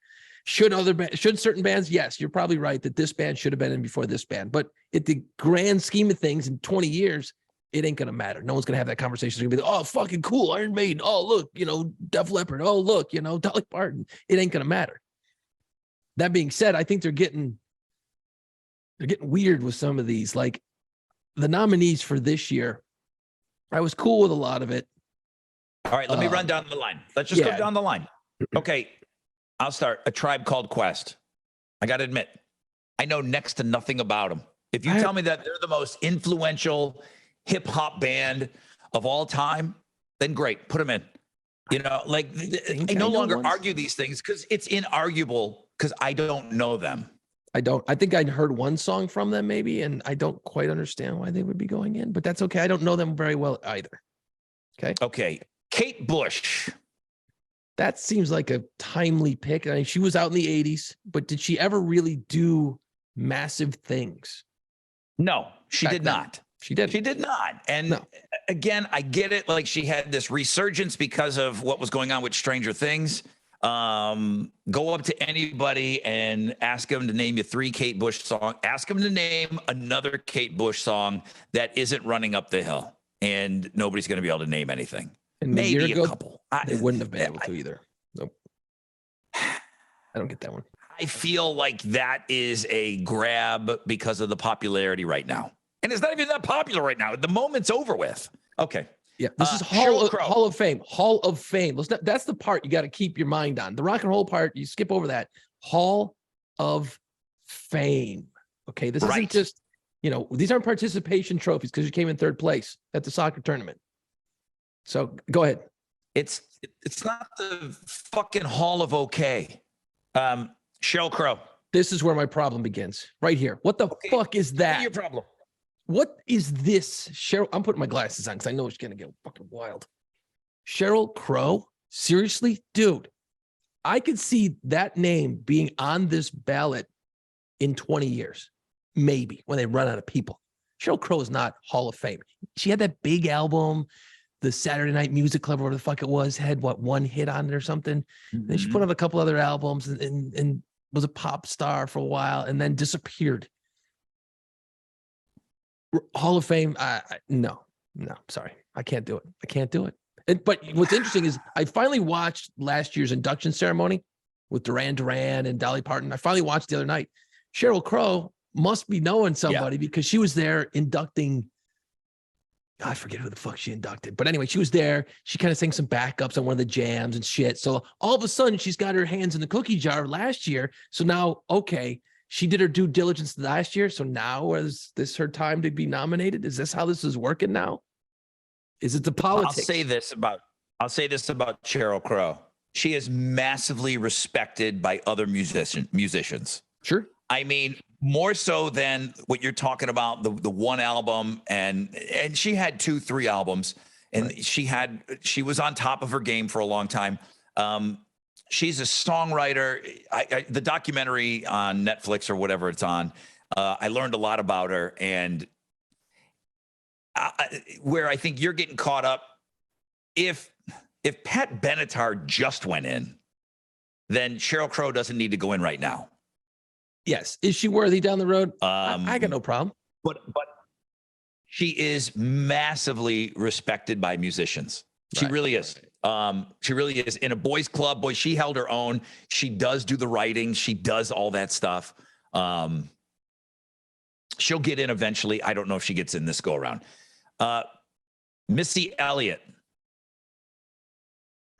Should certain bands? Yes, you're probably right that this band should have been in before this band. But at the grand scheme of things, in 20 years, it ain't gonna matter. No one's gonna have that conversation. It's gonna be like, oh, fucking cool, Iron Maiden. Oh, look, Def Leppard. Oh, look, Dolly Parton. It ain't gonna matter. That being said, I think they're getting weird with some of these. Like the nominees for this year, I was cool with a lot of it. All right, let me run down the line. Let's just go down the line. Okay, I'll start. A Tribe Called Quest. I got to admit, I know next to nothing about them. If you tell me that they're the most influential hip hop band of all time, then great, put them in. I no longer argue these things because it's inarguable because I don't know them. I think I heard one song from them maybe, and I don't quite understand why they would be going in, but that's okay. I don't know them very well either. Okay. Kate Bush. That seems like a timely pick. I mean, she was out in the 80s, but did she ever really do massive things? No, she did not. She did. She did not. And again, I get it. Like she had this resurgence because of what was going on with Stranger Things. Go up to anybody and ask them to name you 3 Kate Bush songs. Ask them to name another Kate Bush song that isn't Running Up the Hill. And nobody's going to be able to name anything. And maybe a couple. They wouldn't have been able to either. Nope. I don't get that one. I feel like that is a grab because of the popularity right now. And it's not even that popular right now. The moment's over with. Okay. Yeah. This is Hall of Fame. Hall of Fame. That's the part you got to keep your mind on. The rock and roll part, you skip over that. Hall of Fame. Okay. This isn't just, these aren't participation trophies because you came in 3rd place at the soccer tournament. So go ahead. It's not the fucking Hall of OK. Sheryl Crow. This is where my problem begins. Right here. What the fuck is that? What's your problem? What is this? Sheryl, I'm putting my glasses on because I know it's going to get fucking wild. Sheryl Crow? Seriously? Dude, I could see that name being on this ballot in 20 years. Maybe when they run out of people. Sheryl Crow is not Hall of Fame. She had that big album, the Saturday Night Music Club, whatever the fuck it was, had one hit on it or something. Mm-hmm. Then she put out a couple other albums and was a pop star for a while and then disappeared. Hall of Fame, no, sorry. I can't do it. But what's interesting is I finally watched last year's induction ceremony with Duran Duran and Dolly Parton. I finally watched the other night. Sheryl Crow must be knowing somebody because she was there inducting. I forget who the fuck she inducted. But anyway, she was there. She kind of sang some backups on one of the jams and shit. So all of a sudden, she's got her hands in the cookie jar last year. So now, she did her due diligence last year. So now is this her time to be nominated? Is this how this is working now? Is it the politics? I'll say this about Sheryl Crow. She is massively respected by other musicians. Sure. I mean, more so than what you're talking about, the one album, and she had 2-3 albums, and she was on top of her game for a long time. She's a songwriter. The documentary on Netflix or whatever it's on, I learned a lot about her, and where I think you're getting caught up, if Pat Benatar just went in, then Sheryl Crow doesn't need to go in right now. Yes. Is she worthy down the road? I got no problem. But she is massively respected by musicians. She really is. She really is. In a boys' club, boy, she held her own. She does do the writing. She does all that stuff. She'll get in eventually. I don't know if she gets in this go around. Missy Elliott.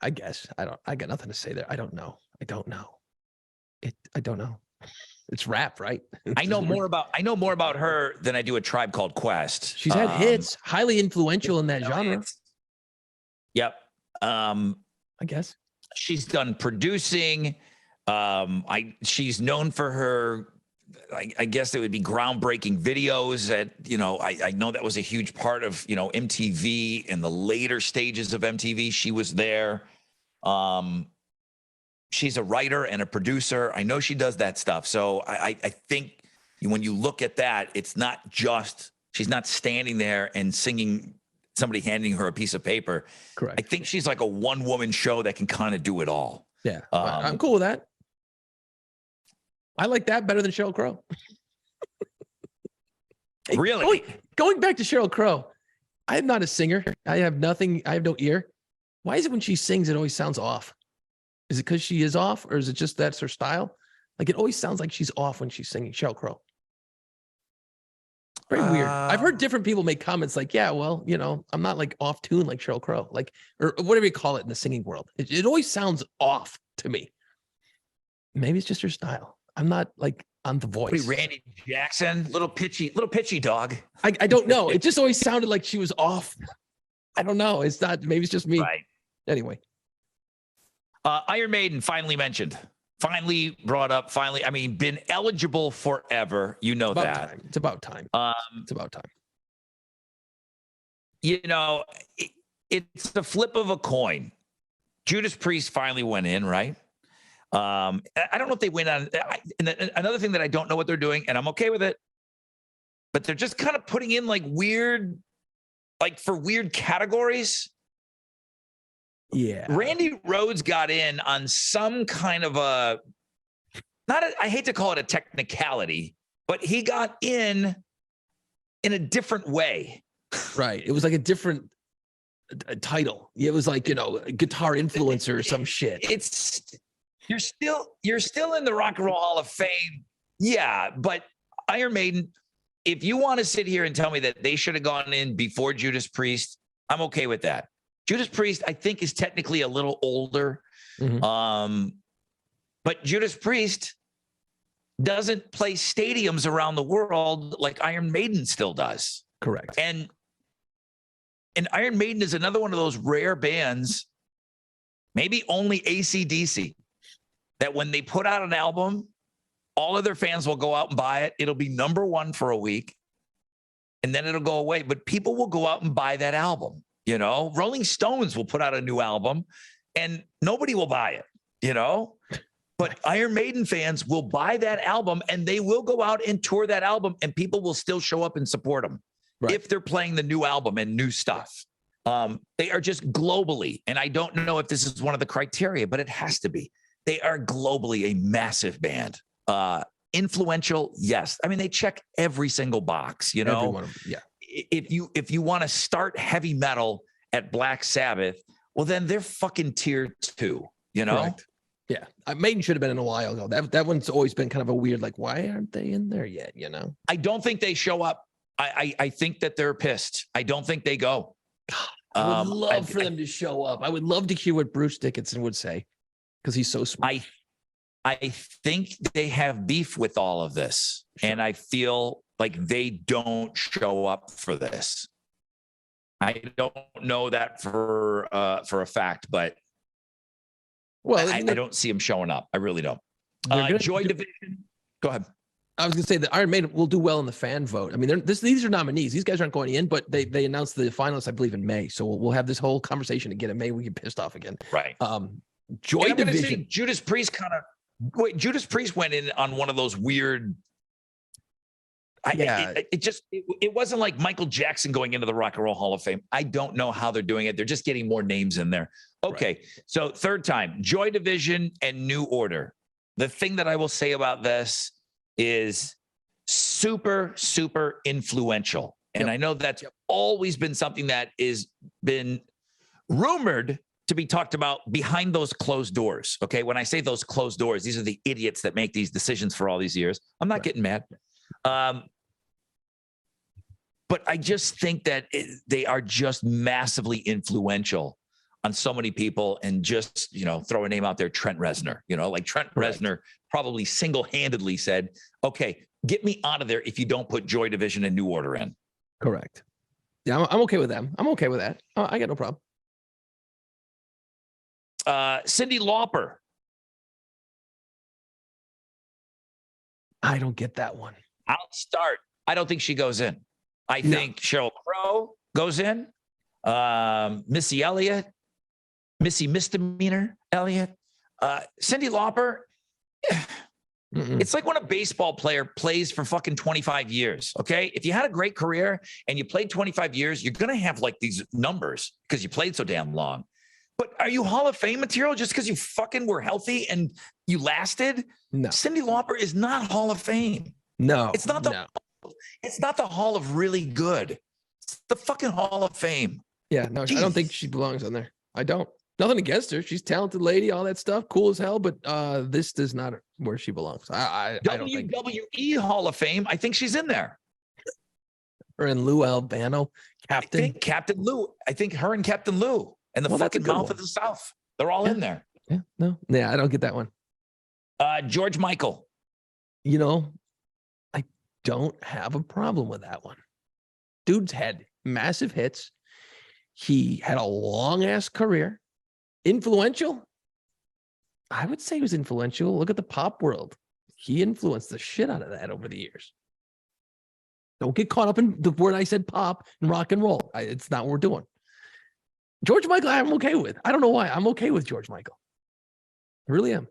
I guess. I got nothing to say there. I don't know. I don't know. It's rap, right? I know more about her than I do A Tribe Called Quest. She's had hits, highly influential in that genre. Yep. I guess she's done producing. She's known for her, I guess it would be groundbreaking videos that, I know that was a huge part of, MTV in the later stages of MTV. She was there. She's a writer and a producer. I know she does that stuff. So I think when you look at that, it's not just, she's not standing there and singing, somebody handing her a piece of paper. Correct. I think she's like a one-woman show that can kind of do it all. Yeah. I'm cool with that. I like that better than Sheryl Crow. Hey, Really? Going back to Sheryl Crow, I am not a singer. I have nothing. I have no ear. Why is it when she sings, it always sounds off? Is it because she is off, or is it just that's her style? Like, it always sounds like she's off when she's singing. Sheryl Crow. Very weird. I've heard different people make comments like, yeah, well, I'm not like off tune like Sheryl Crow, like, or whatever you call it in the singing world. It always sounds off to me. Maybe it's just her style. I'm not like on The Voice. Randy Jackson, little pitchy dog. I don't know. It just always sounded like she was off. I don't know. It's not, maybe it's just me. Right. Anyway. Iron Maiden finally mentioned. Finally brought up, been eligible forever. You know that. Time. It's about time. It's about time. It's the flip of a coin. Judas Priest finally went in, right? I don't know if they went on. Another thing that I don't know what they're doing, and I'm okay with it, but they're just kind of putting in like weird categories. Yeah. Randy Rhoads got in on some kind of I hate to call it a technicality, but he got in a different way. Right. It was like a different title. It was like, guitar influencer or some shit. You're still in the Rock and Roll Hall of Fame. Yeah. But Iron Maiden, if you want to sit here and tell me that they should have gone in before Judas Priest, I'm okay with that. Judas Priest, I think, is technically a little older. Mm-hmm. But Judas Priest doesn't play stadiums around the world like Iron Maiden still does. Correct. And Iron Maiden is another one of those rare bands, maybe only AC/DC, that when they put out an album, all of their fans will go out and buy it. It'll be number one for a week, and then it'll go away. But people will go out and buy that album. Rolling Stones will put out a new album and nobody will buy it, but Iron Maiden fans will buy that album and they will go out and tour that album and people will still show up and support them if they're playing the new album and new stuff. They are just globally, and I don't know if this is one of the criteria, but it has to be. They are globally a massive band. Influential, yes. I mean, they check every single box, Every one of them, yeah. If you want to start heavy metal at Black Sabbath, well, then they're fucking tier 2, Correct. Yeah. Maiden should have been in a while ago. That one's always been kind of a weird, like, why aren't they in there yet? I don't think they show up. I think that they're pissed. I don't think they go. I would love for them to show up. I would love to hear what Bruce Dickinson would say because he's so smart. I think they have beef with all of this, and I feel like they don't show up for this. I don't know that for a fact, but I don't see them showing up. I really don't. Joy Division. Go ahead. I was going to say that Iron Maiden will do well in the fan vote. I mean, these are nominees. These guys aren't going in, but they announced the finalists, I believe, in May. So we'll have this whole conversation again in May. We get pissed off again. Right. Joy Division. Judas Priest Judas Priest went in on one of those weird. It wasn't like Michael Jackson going into the Rock and Roll Hall of Fame. I don't know how they're doing it. They're just getting more names in there. Okay. Right. So third time, Joy Division and New Order. The thing that I will say about this is super, super influential. And I know that's always been something that is been rumored to be talked about behind those closed doors. Okay. When I say those closed doors, these are the idiots that make these decisions for all these years. I'm not getting mad. But I just think that they are just massively influential on so many people, and just, throw a name out there, Trent Reznor, like Trent Reznor probably single-handedly said, okay, get me out of there if you don't put Joy Division and New Order in. Correct. Yeah, I'm okay with them. I'm okay with that. I got no problem. Cyndi Lauper. I don't get that one. I'll start. I don't think she goes in. I think Sheryl Crow goes in. Missy Elliott. Missy Misdemeanor Elliott. Cyndi Lauper. It's like when a baseball player plays for fucking 25 years. Okay. If you had a great career and you played 25 years, you're going to have like these numbers because you played so damn long. But are you Hall of Fame material just because you fucking were healthy and you lasted? No, Cyndi Lauper is not Hall of Fame. no, It's not the no. It's not the Hall of really good. It's the fucking Hall of Fame. Yeah, no, I don't think she belongs on there. I don't. Nothing against her. She's a talented lady, all that stuff, cool as hell. But this is not where she belongs. I don't think. WWE Hall of Fame. I think she's in there. Her and Lou Albano, Captain. I think Captain Lou. I think her and Captain Lou and the Well, that's a fucking good mouth one. of the South. They're all in there. Yeah, no, yeah, I don't get that one. George Michael. You know, I don't have a problem with that one. Dude's had massive hits. He had a long ass career. Influential. I would say he was influential. Look at the pop world. He influenced the shit out of that over the years. Don't get caught up in the word I said, pop and rock and roll. It's not what we're doing. George Michael, I'm okay with. I don't know why. I'm okay with George Michael. I really am.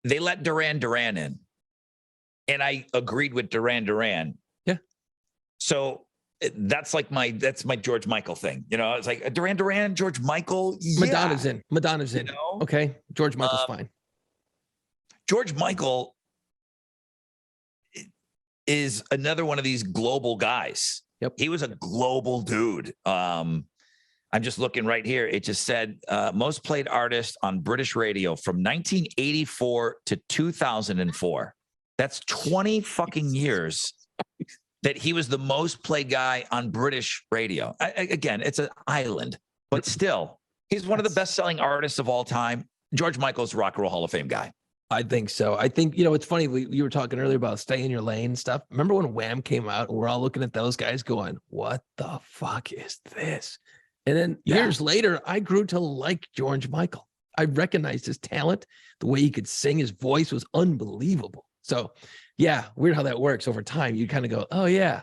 They let Duran Duran in, and I agreed with Duran Duran. Yeah. So that's my George Michael thing. You know, it's like Duran Duran, George Michael. Yeah. Madonna's in. Madonna's in. You know? Okay. George Michael's fine. George Michael is another one of these global guys. Yep. He was a global dude. I'm just looking right here. It just said most played artist on British radio from 1984 to 2004. That's 20 fucking years that he was the most played guy on British radio. Again, it's an island, but still, he's one of the best-selling artists of all time. George Michael's Rock and Roll Hall of Fame guy. I think so. I think, it's funny. You were talking earlier about stay in your lane stuff. Remember when Wham came out and we're all looking at those guys going, what the fuck is this? And then years later, I grew to like George Michael. I recognized his talent. The way he could sing, his voice was unbelievable. So yeah, weird how that works over time. You kind of go, oh yeah,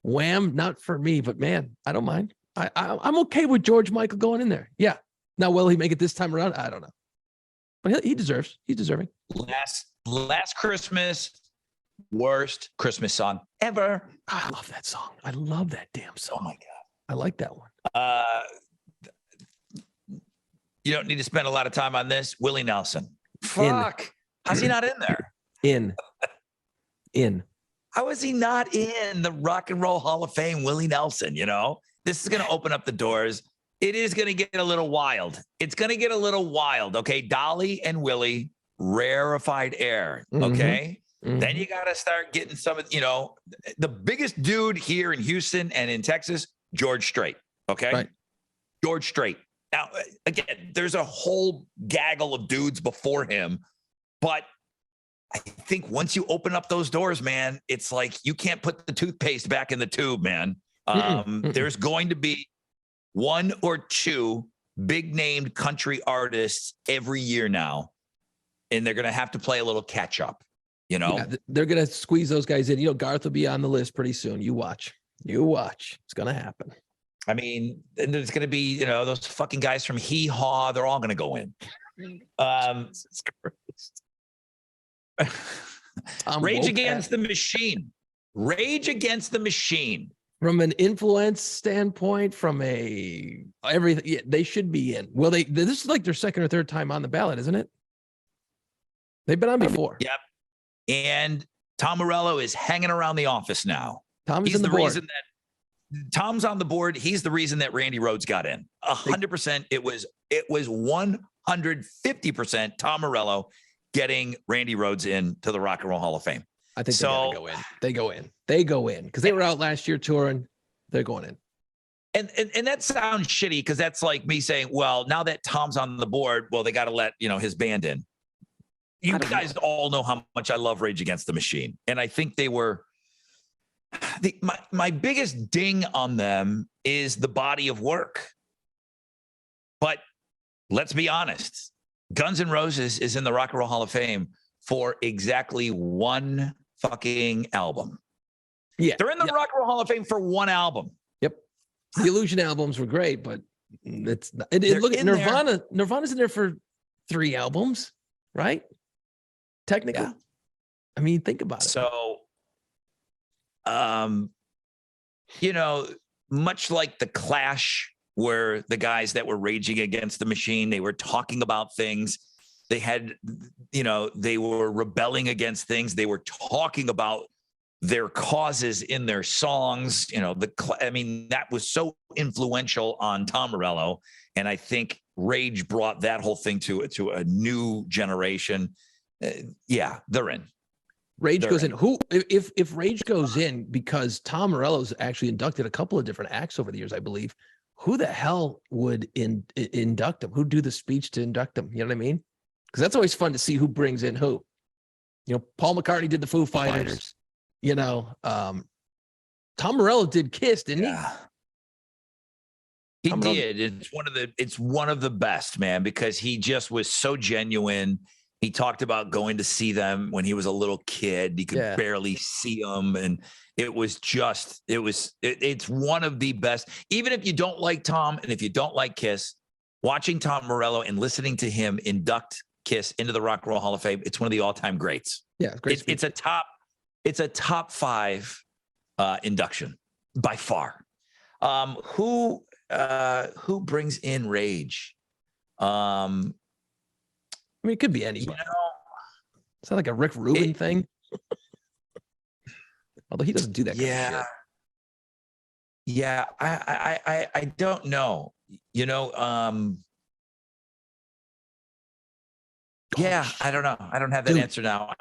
Wham, not for me, but man, I don't mind. I'm okay with George Michael going in there. Yeah. Now, will he make it this time around? I don't know. But he's deserving. Last Christmas, worst Christmas song ever. I love that song. I love that damn song. Oh my God. I like that one. You don't need to spend a lot of time on this. Willie Nelson. Fuck. How's he not in there? In. How is he not in the Rock and Roll Hall of Fame? Willie Nelson, this is going to open up the doors. It is going to get a little wild. It's going to get a little wild. Okay. Dolly and Willie, rarefied air. Okay. Mm-hmm. Then you got to start getting some of, the biggest dude here in Houston and in Texas, George Strait. Okay. Right. George Strait. Now, again, there's a whole gaggle of dudes before him, but I think once you open up those doors, man, it's like you can't put the toothpaste back in the tube, man. There's going to be one or two big named country artists every year now, and they're going to have to play a little catch up, Yeah, they're going to squeeze those guys in. Garth will be on the list pretty soon. You watch. It's going to happen. I mean, and there's going to be, those fucking guys from Hee Haw. They're all going to go in. Rage Against the Machine. Rage Against the Machine. From an influence standpoint, from everything, they should be in. Well, this is like their second or third time on the ballot, isn't it? They've been on before. Yep. And Tom Morello is hanging around the office now. He's the reason that Tom's on the board. He's the reason that Randy Rhoads got in. 100%. It was 150% Tom Morello getting Randy Rhoads into the Rock and Roll Hall of Fame. I think they gotta go in. They go in because they were out last year touring. They're going in. And that sounds shitty because that's like me saying, well, now that Tom's on the board, well, they got to let his band in. You guys all know how much I love Rage Against the Machine, and I think they were. My biggest ding on them is the body of work. But let's be honest, Guns N' Roses is in the Rock and Roll Hall of Fame for exactly one fucking album. Yeah. They're in the Rock and Roll Hall of Fame for one album. Yep. The Illusion albums were great, but it's not. Look at Nirvana. Nirvana's in there for 3 albums, right? Technically. Yeah. I mean, think about it. So, much like the Clash, where the guys that were raging against the machine, they were talking about things. They had, they were rebelling against things. They were talking about their causes in their songs. That was so influential on Tom Morello. And I think Rage brought that whole thing to a new generation. Yeah, they're in. Rage goes in. Who, if Rage goes in, because Tom Morello's actually inducted a couple of different acts over the years, I believe. Who the hell would induct him? Who'd do the speech to induct him? You know what I mean? Because that's always fun to see who brings in who. Paul McCartney did the Foo Fighters. Tom Morello did Kiss, didn't he? He did. It's one of the best, man, because he just was so genuine. He talked about going to see them when he was a little kid. He could barely see them. And it's one of the best. Even if you don't like Tom and if you don't like Kiss, watching Tom Morello and listening to him induct Kiss into the Rock and Roll Hall of Fame, it's one of the all-time greats. Yeah, great. It's a top 5 induction by far. Who brings in Rage? It could be anybody. It's not like a Rick Rubin thing. Although he doesn't do that kind of shit. Yeah, I don't know. I don't know. I don't have that answer now.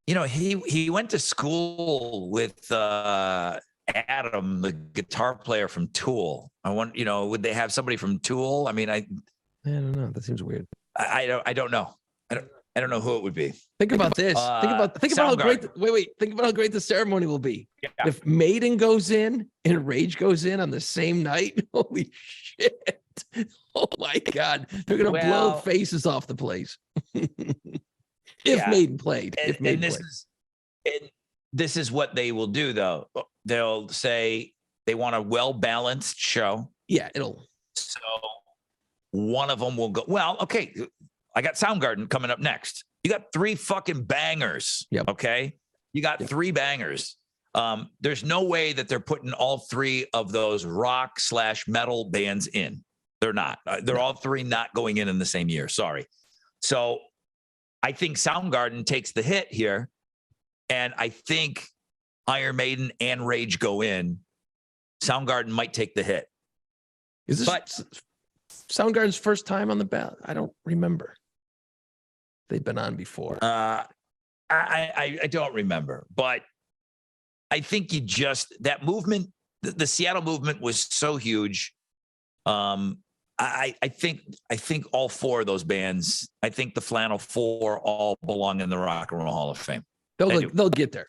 He went to school with Adam, the guitar player from Tool. Would they have somebody from Tool? I don't know. That seems weird. I don't know. I don't know who it would be. Think about this. Think about how great. Think about how great the ceremony will be. Yeah. If Maiden goes in and Rage goes in on the same night. Holy shit! Oh my God, they're gonna blow faces off the place. If Maiden played. This is what they will do, though. They'll say they want a well-balanced show. Yeah, So one of them will go, well, okay, I got Soundgarden coming up next. You got 3 fucking bangers. Yep. Okay. You got 3 bangers. There's no way that they're putting all 3 of those rock/metal bands in. They're not. They're all 3 not going in the same year. Sorry. So I think Soundgarden takes the hit here. And I think Iron Maiden and Rage go in. Soundgarden might take the hit. Is this Soundgarden's first time on the ballot? I don't remember. They've been on before. I don't remember, but I think that movement, the Seattle movement was so huge. I think all 4 of those bands, I think the Flannel 4 all belong in the Rock and Roll Hall of Fame. They'll get there.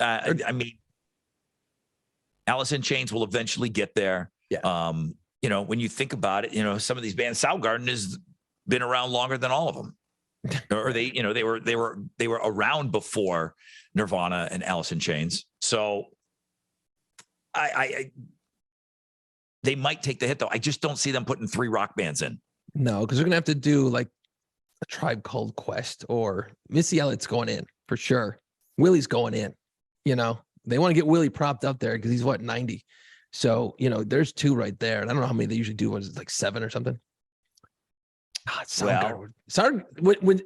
Alice in Chains will eventually get there. Yeah. When you think about it, some of these bands, Soundgarden has been around longer than all of them. Or they were around before Nirvana and Alice in Chains. So they might take the hit, though. I just don't see them putting 3 rock bands in. No, because they're gonna have to do like a Tribe Called Quest, or Missy Elliott's going in for sure. Willie's going in. They want to get Willie propped up there because he's 90. So there's 2 right there, and I don't know how many they usually do. Was it like 7 or something? Soundgarden.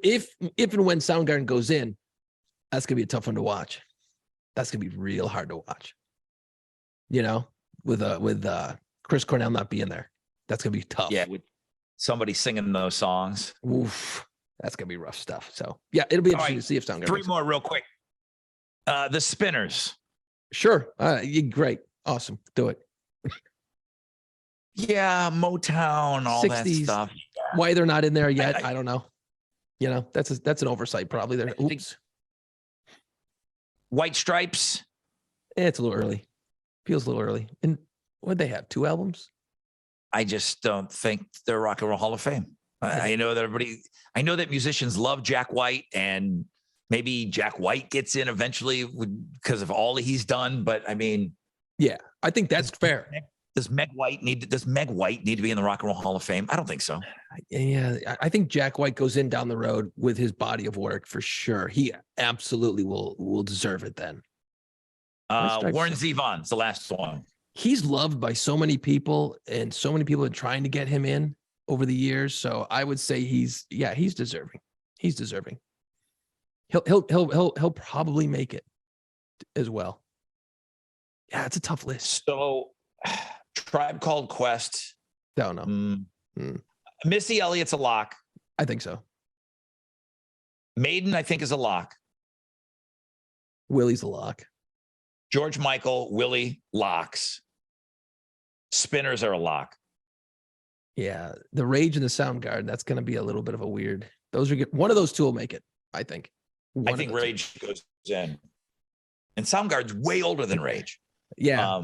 If and when Soundgarden goes in, that's gonna be a tough one to watch. That's gonna be real hard to watch. With Chris Cornell not being there, that's gonna be tough. Yeah, with somebody singing those songs. Oof, that's gonna be rough stuff. So yeah, it'll be interesting to see if Soundgarden. 3 more real quick. The Spinners. Sure. Great. Awesome. Do it. Yeah, Motown, all 60s, that stuff. Why they're not in there yet, I don't know. That's an oversight probably there. Oops. White Stripes. It's a little early. Feels a little early. And what they have? 2 albums? I just don't think they're Rock and Roll Hall of Fame. I know that musicians love Jack White, and maybe Jack White gets in eventually because of all he's done. But yeah, I think that's fair. Does Meg White need to be in the Rock and Roll Hall of Fame? I don't think so. Yeah, I think Jack White goes in down the road with his body of work for sure. He absolutely will deserve it then. Warren Zevon's the last one. he's loved by so many people, and so many people are trying to get him in over the years. So I would say he's deserving. He's deserving. He'll probably make it as well. Yeah, it's a tough list. So, Tribe Called Quest. Don't know. Missy Elliott's a lock. I think so. Maiden, I think, is a lock. Willie's a lock. George Michael, Willie, locks. Spinners are a lock. Yeah, the Rage and the Soundgarden. That's going to be a little bit of a weird. Those are good. One of those two will make it. I think. I think Rage goes in, and Soundgarden's way older than Rage. Yeah.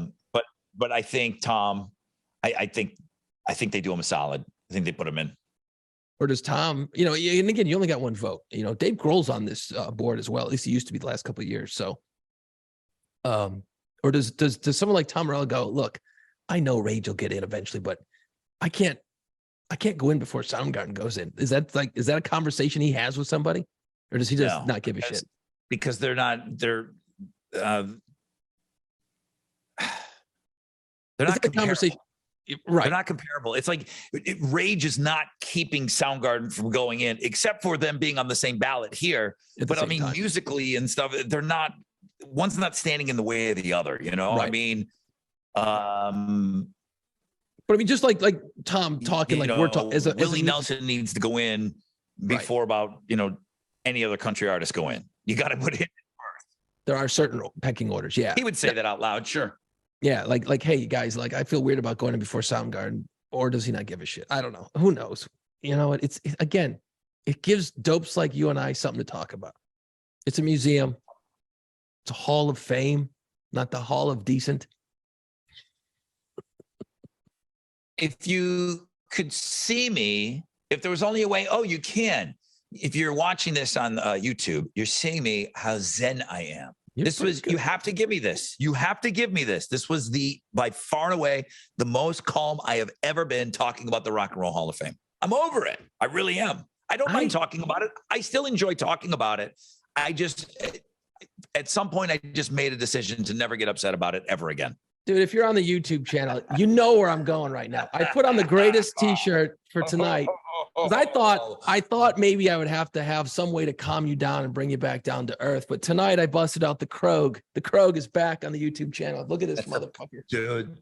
But I think Tom, I think they do him a solid. I think they put him in. Or does Tom? And again, you only got one vote. Dave Grohl's on this board as well. At least he used to be the last couple of years. So, or does someone like Tom Morello go? Look, I know Rage will get in eventually, but I can't go in before Soundgarden goes in. Is that a conversation he has with somebody, or does he just not give a shit? Because they're not conversation. Right. They're not comparable. It's like Rage is not keeping Soundgarden from going in, except for them being on the same ballot here. But I mean, time, musically and stuff, they're not. One's not standing in the way of the other. Right. I mean, but I mean, just like Tom talking, like we're talking. Willie Nelson needs to go in before about any other country artist go in. You got to put it in first. There are certain pecking orders. Yeah, he would say that out loud. Sure. Yeah, like, hey guys, I feel weird about going in before Soundgarden, or does he not give a shit? I don't know. Who knows? Again, it gives dopes like you and I something to talk about. It's a museum. It's a hall of fame, not the hall of decent. If you could see me, if there was only a way, you can. If you're watching this on YouTube, you're seeing me how zen I am. You have to give me this. You have to give me this. This was by far and away, the most calm I have ever been talking about the Rock and Roll Hall of Fame. I'm over it. I really am. I don't mind talking about it. I still enjoy talking about it. At some point, I just made a decision to never get upset about it ever again. Dude, if you're on the YouTube channel, you know where I'm going right now. I put on the greatest t-shirt for tonight. Because I thought maybe I would have to have some way to calm you down and bring you back down to earth. But tonight I busted out the Krog. The Krog is back on the YouTube channel. Look at this motherfucker. Dude,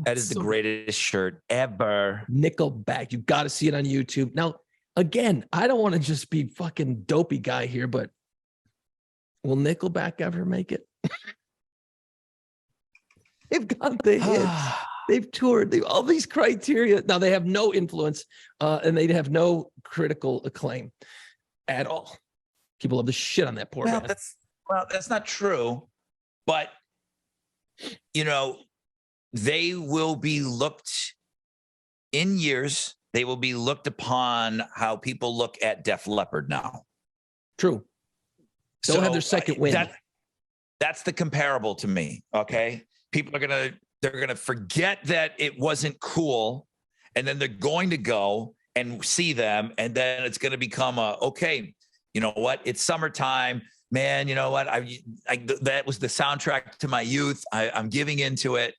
that is the greatest shirt ever. Nickelback. You got to see it on YouTube. Now, again, I don't want to just be fucking dopey guy here, but will Nickelback ever make it? They've got the hits. They've toured. All these criteria. Now they have no influence, and they have no critical acclaim at all. People love the shit on that poor man. That's not true, but they will be looked in years. They will be looked upon how people look at Def Leppard now. True. They'll have their second win. That's the comparable to me. Okay, people are they're going to forget that it wasn't cool. And then they're going to go and see them. And then it's going to become okay, you know what? It's summertime, man. You know what? That was the soundtrack to my youth. I'm giving into it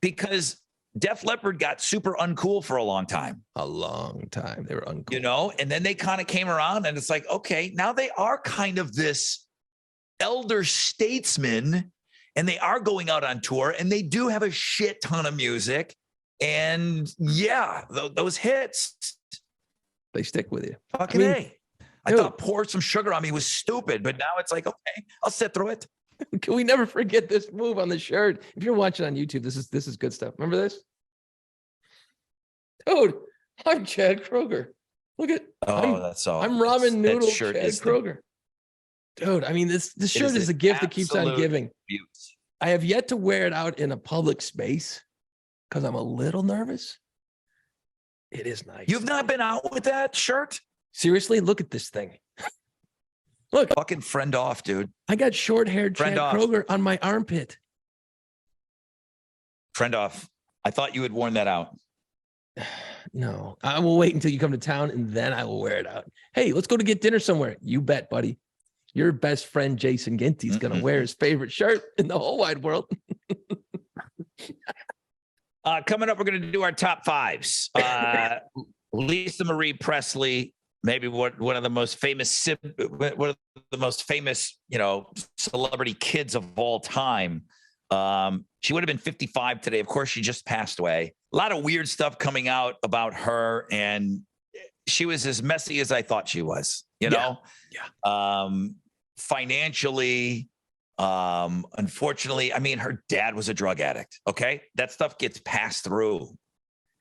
because Def Leppard got super uncool for a long time. A long time. They were uncool. And then they kind of came around and it's like, okay, now they are kind of this elder statesman. And they are going out on tour, and they do have a shit ton of music. And yeah, those hits, they stick with you. Fucking A. I thought Pour Some Sugar on Me was stupid, but now it's like, okay, I'll sit through it. Can we never forget this move on the shirt? If you're watching on YouTube, this is good stuff. Remember this? Dude, I'm Chad Kroeger. Look at that's all. I'm ramen noodle Chad Kroeger. Dude, I mean, this shirt is a gift that keeps on giving. I have yet to wear it out in a public space because I'm a little nervous. It is nice. You've not been out with that shirt? Seriously, look at this thing. Look. Fucking friend off, dude. I got short-haired Chad Kroeger on my armpit. Friend off. I thought you had worn that out. No, I will wait until you come to town and then I will wear it out. Hey, let's go to get dinner somewhere. You bet, buddy. Your best friend, Jason Ginty, is going to wear his favorite shirt in the whole wide world. Coming up, we're going to do our top fives. Lisa Marie Presley, maybe one of the most famous, celebrity kids of all time. She would have been 55 today. Of course, she just passed away. A lot of weird stuff coming out about her, and she was as messy as I thought she was. Financially. Unfortunately, I mean, her dad was a drug addict. Okay. That stuff gets passed through.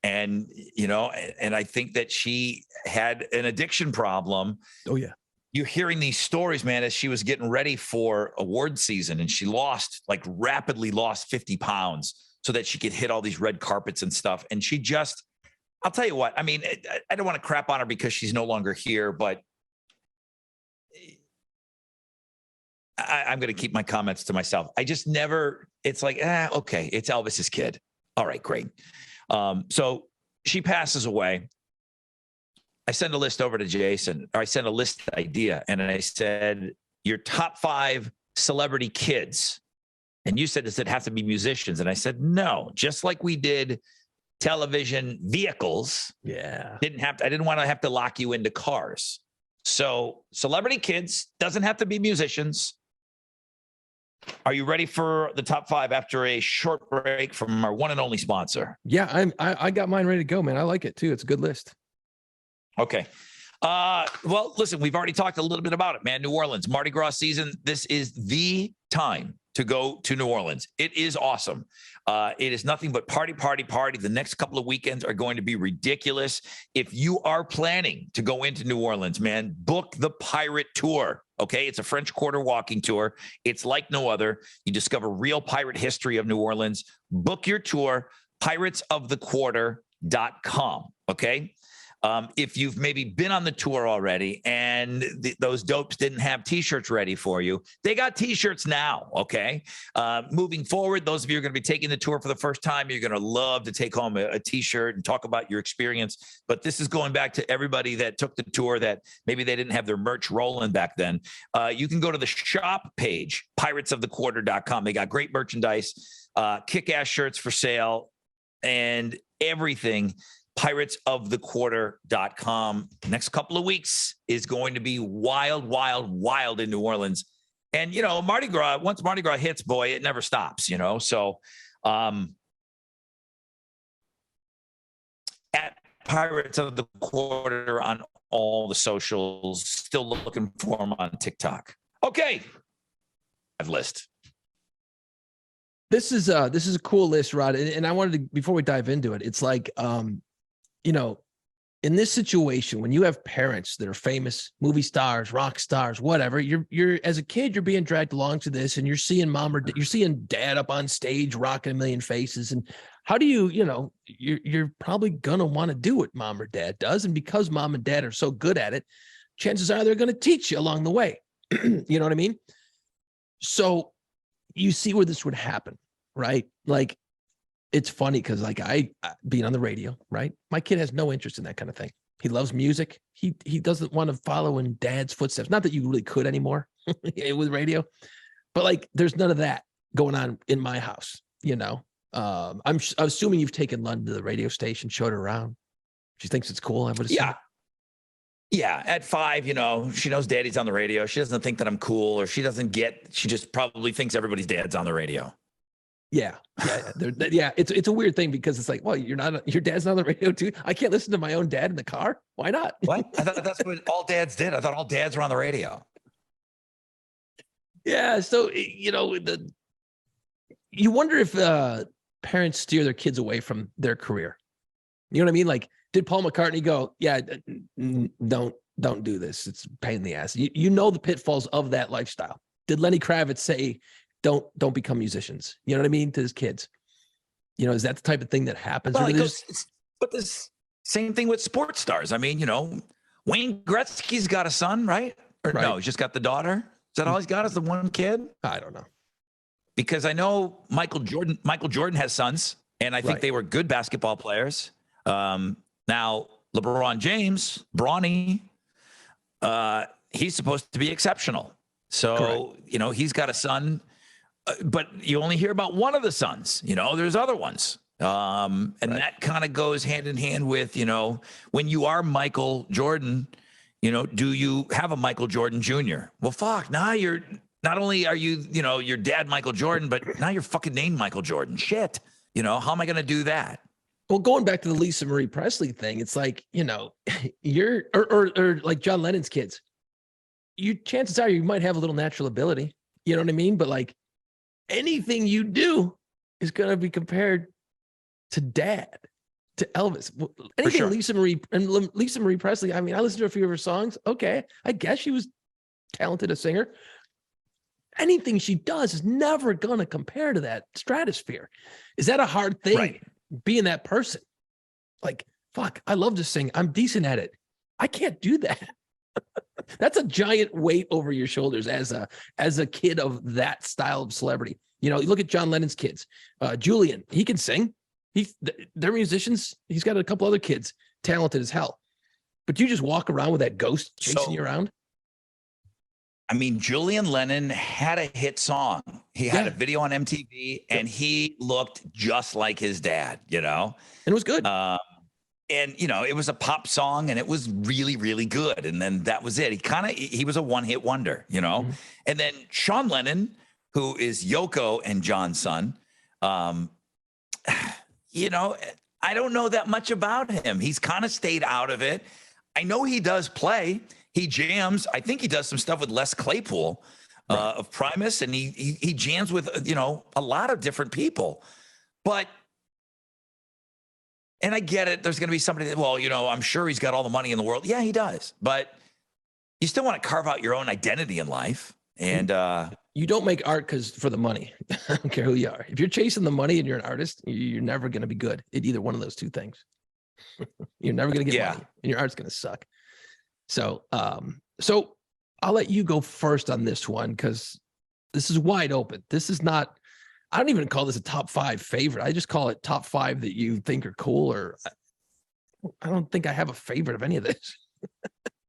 And, and I think that she had an addiction problem. Oh, yeah. You're hearing these stories, man, as she was getting ready for award season, and she rapidly lost 50 pounds so that she could hit all these red carpets and stuff. And she just, I'll tell you what, I mean, I don't want to crap on her because she's no longer here, but I'm going to keep my comments to myself. I just never, it's like, okay, it's Elvis's kid. All right, great. So she passes away. I send a list over to Jason, or I sent a list idea, and I said, your top 5 celebrity kids. And you said, does it have to be musicians? And I said, no, just like we did television vehicles. Yeah. I didn't want to have to lock you into cars. So celebrity kids, doesn't have to be musicians. Are you ready for the top 5 after a short break from our one and only sponsor? Yeah, I got mine ready to go, man. I like it too. It's a good list. Okay. Well, listen, we've already talked a little bit about it, man. New Orleans, Mardi Gras season. This is the time to go to New Orleans. It is awesome. It is nothing but party, party, party. The next couple of weekends are going to be ridiculous. If you are planning to go into New Orleans, man, book the Pirate Tour. Okay. It's a French Quarter walking tour. It's like no other. You discover real pirate history of New Orleans. Book your tour, piratesofthequarter.com. Okay. If you've maybe been on the tour already and those dopes didn't have T-shirts ready for you, they got T-shirts now, okay? Moving forward, those of you who are going to be taking the tour for the first time, you're going to love to take home a T-shirt and talk about your experience. But this is going back to everybody that took the tour that maybe they didn't have their merch rolling back then. You can go to the shop page, piratesofthequarter.com. They got great merchandise, kick-ass shirts for sale, and everything. piratesofthequarter.com. Next couple of weeks is going to be wild, wild, wild in New Orleans. And, Mardi Gras, once Mardi Gras hits, boy, it never stops, So at Pirates of the Quarter on all the socials, still looking for them on TikTok. Okay. List. This is a cool list, Rod. And I wanted to, before we dive into it, it's like, in this situation, when you have parents that are famous movie stars, rock stars, whatever, you're as a kid, you're being dragged along to this, and you're seeing mom or you're seeing dad up on stage rocking a million faces. And how do you're probably gonna want to do what mom or dad does, and because mom and dad are so good at it, chances are they're going to teach you along the way. You know what I mean? So you see where this would happen, right? Like, it's funny because like I being on the radio, right? My kid has no interest in that kind of thing. He loves music. He doesn't want to follow in dad's footsteps. Not that you really could anymore with radio, but like there's none of that going on in my house. I'm assuming you've taken London to the radio station, showed her around. She thinks it's cool. I would assume. Yeah. At 5, she knows daddy's on the radio. She doesn't think that I'm cool, or she just probably thinks everybody's dad's on the radio. Yeah. It's a weird thing because it's like, well, your dad's not on the radio too. I can't listen to my own dad in the car. Why not? What? I thought that's what all dads did. I thought all dads were on the radio. Yeah. So, you wonder if parents steer their kids away from their career. You know what I mean? Like, did Paul McCartney go, yeah, don't do this. It's a pain in the ass. You know the pitfalls of that lifestyle. Did Lenny Kravitz say, don't become musicians? You know what I mean? To his kids. Is that the type of thing that happens? Well, but this same thing with sports stars. I mean, Wayne Gretzky's got a son, right? Or no, he's just got the daughter. Is that all he's got is the one kid? I don't know. Because I know Michael Jordan has sons, and I think they were good basketball players. Now, LeBron James, Bronny, he's supposed to be exceptional. So, he's got a son. but you only hear about one of the sons. You know, there's other ones. And Right. that kind of goes hand in hand with, you know, when you are Michael Jordan, you know, do you have a Michael Jordan Jr.? Well, fuck, now you're not only are you, you know, your dad Michael Jordan, but now you're fucking named Michael Jordan. Shit. You know, how am I going to do that? Well, going back to the Lisa Marie Presley thing, it's like, you know, you're or like John Lennon's kids. You chances are you might have a little natural ability. You know what I mean? But like anything you do is going to be compared to dad, to Elvis. Anything sure. Lisa Marie Presley. I mean, I listened to a few of her songs. Okay, I guess she was talented a singer. Anything she does is never going to compare to that stratosphere. Is that a hard thing? Right. Being that person, like, fuck, I love to sing. I'm decent at it. I can't do that. That's a giant weight over your shoulders as a kid of that style of celebrity. You know, you look at John Lennon's kids. Julian, he can sing. They're musicians. He's got a couple other kids, talented as hell. But you just walk around with that ghost chasing you around. I mean, Julian Lennon had a hit song. He had a video on MTV, and he looked just like his dad, you know? And it was good. And, you know, it was a pop song, and it was really, really good. And then that was it. He was a one-hit wonder, you know? Mm-hmm. And then Sean Lennon, who is Yoko and John's son, you know, I don't know that much about him. He's kind of stayed out of it. I know he does play. He jams. I think he does some stuff with Les Claypool of Primus, and he jams with, you know, a lot of different people. But, and I get it. There's going to be somebody that, well, you know, I'm sure he's got all the money in the world. Yeah, he does. But you still want to carve out your own identity in life. And you don't make art for the money. I don't care who you are. If you're chasing the money and you're an artist, you're never going to be good at either one of those two things. You're never going to get money, and your art's going to suck. So, so I'll let you go first on this one, because this is wide open. This is not, I don't even call this a top 5 favorite. I just call it top 5 that you think are cool, or I don't think I have a favorite of any of this.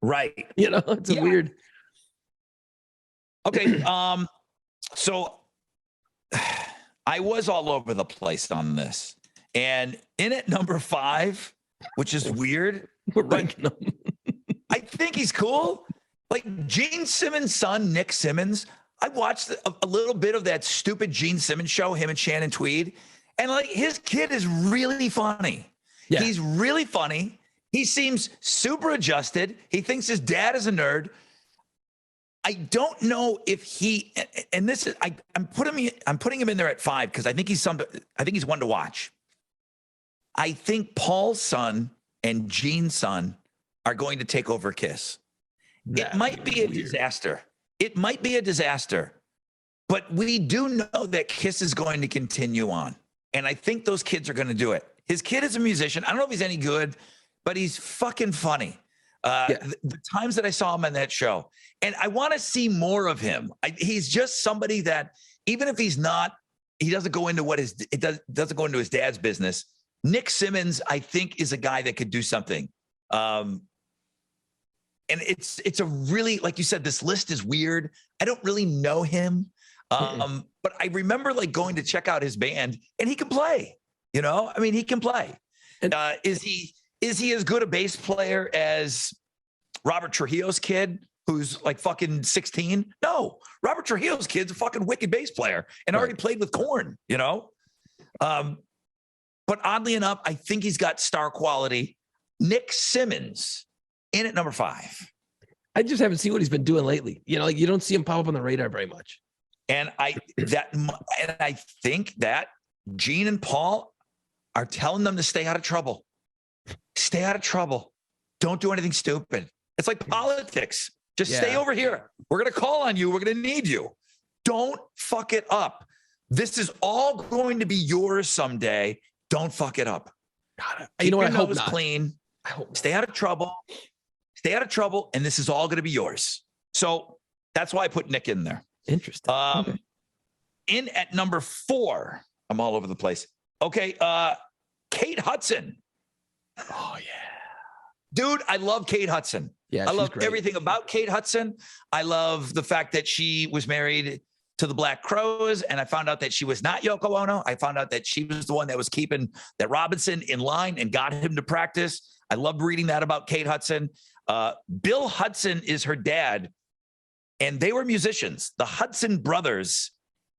right. You know, it's a weird. Okay. So I was all over the place on this, and in at number 5, which is weird, We're ranking them. I think he's cool. Like Gene Simmons' son, Nick Simmons. I watched a little bit of that stupid Gene Simmons show, him and Shannon Tweed. And like his kid is really funny. Yeah. He's really funny. He seems super adjusted. He thinks his dad is a nerd. I don't know if he, and this is, I'm putting him in there at 5 because I think he's one to watch. I think Paul's son and Gene's son are going to take over Kiss. It might be a disaster. It might be a disaster, but we do know that Kiss is going to continue on. And I think those kids are going to do it. His kid is a musician. I don't know if he's any good, but he's fucking funny. The times that I saw him on that show, and I want to see more of him. He's just somebody that, even if he's not, he doesn't go into doesn't go into his dad's business. Nick Simmons, I think, is a guy that could do something. And it's a really, like you said, this list is weird. I don't really know him. But I remember like going to check out his band, and he can play, you know, I mean, he can play. And is he as good a bass player as Robert Trujillo's kid, who's like fucking 16? No, Robert Trujillo's kid's a fucking wicked bass player and already played with Korn, you know? But oddly enough, I think he's got star quality. Nick Simmons in at number 5. I just haven't seen what he's been doing lately. You know, like you don't see him pop up on the radar very much. And I think that Gene and Paul are telling them to stay out of trouble. Stay out of trouble. Don't do anything stupid. It's like politics. Just stay over here. We're going to call on you. We're going to need you. Don't fuck it up. This is all going to be yours someday. Don't fuck it up. God, you know what? I hope not. Clean. Stay out of trouble. Stay out of trouble. And this is all going to be yours. So that's why I put Nick in there. Interesting. Okay. In at number 4, I'm all over the place. Okay. Kate Hudson. Oh yeah. Dude, I love Kate Hudson. Yeah. I love everything about Kate Hudson. I love the fact that she was married to the Black Crowes, and I found out that she was not Yoko Ono. I found out that she was the one that was keeping that Robinson in line and got him to practice. I loved reading that about Kate Hudson. Bill Hudson is her dad, and they were musicians. The Hudson brothers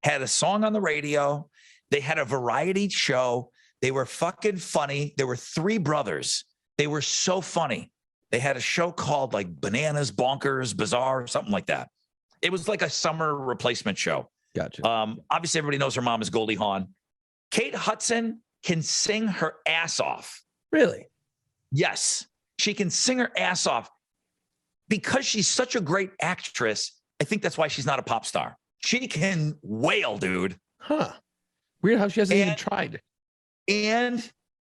had a song on the radio. They had a variety show. They were fucking funny. There were three brothers. They were so funny. They had a show called like Bananas, Bonkers, Bizarre, something like that. It was like a summer replacement show. Gotcha. Obviously, everybody knows her mom is Goldie Hawn. Kate Hudson can sing her ass off. Really? Yes, she can sing her ass off. Because she's such a great actress, I think that's why she's not a pop star. She can wail, dude. Huh. Weird how she hasn't even tried. And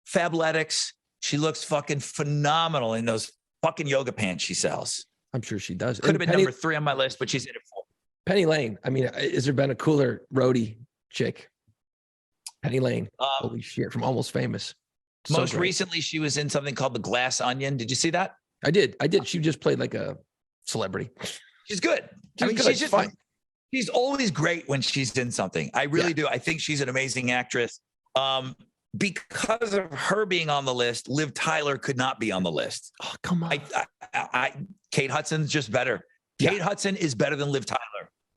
Fabletics, she looks fucking phenomenal in those fucking yoga pants she sells. I'm sure she does. Could have been number 3 on my list, but she's in it 4. Penny Lane. I mean, has there been a cooler roadie chick? Penny Lane. Holy shit, from Almost Famous. So Most great. recently, she was in something called The Glass Onion. Did you see that? I did. She just played like a celebrity. She's good. She's just fine. She's always great when she's in something. I really do. I think she's an amazing actress. Because of her being on the list, Liv Tyler could not be on the list. Oh, come on. Kate Hudson's just better. Kate Hudson is better than Liv Tyler.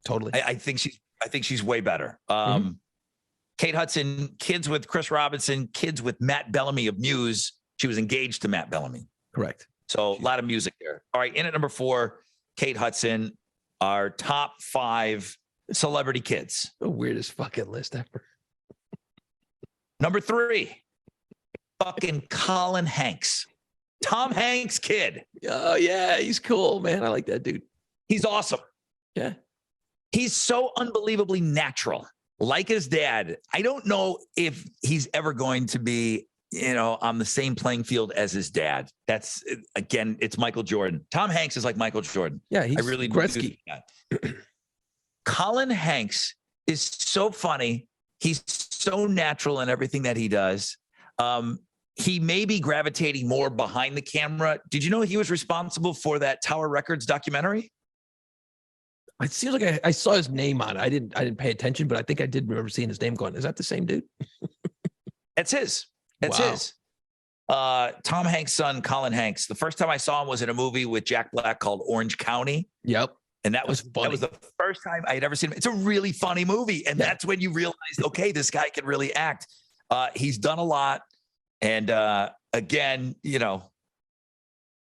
Totally. I think she's way better. Kate Hudson, kids with Chris Robinson, kids with Matt Bellamy of Muse. She was engaged to Matt Bellamy. Correct. So a lot of music there. All right, in at number 4, Kate Hudson, our top 5 celebrity kids. The weirdest fucking list ever. Number 3, fucking Colin Hanks. Tom Hanks' kid. Oh, yeah. He's cool, man. I like that dude. He's awesome. Yeah. He's so unbelievably natural, like his dad. I don't know if he's ever going to be, on the same playing field as his dad. That's, again, it's Michael Jordan. Tom Hanks is like Michael Jordan. Yeah, he's I really Gretzky. Colin Hanks is so funny. He's so natural in everything that he does. He may be gravitating more behind the camera. Did you know he was responsible for that Tower Records documentary? It seems like I saw his name on it. I didn't pay attention, but I think I did remember seeing his name going, is that the same dude? That's his. That's his. Tom Hanks' son, Colin Hanks. The first time I saw him was in a movie with Jack Black called Orange County. Yep. And that was the first time I had ever seen him. It's a really funny movie. And that's when you realize, okay, this guy can really act. He's done a lot. And again,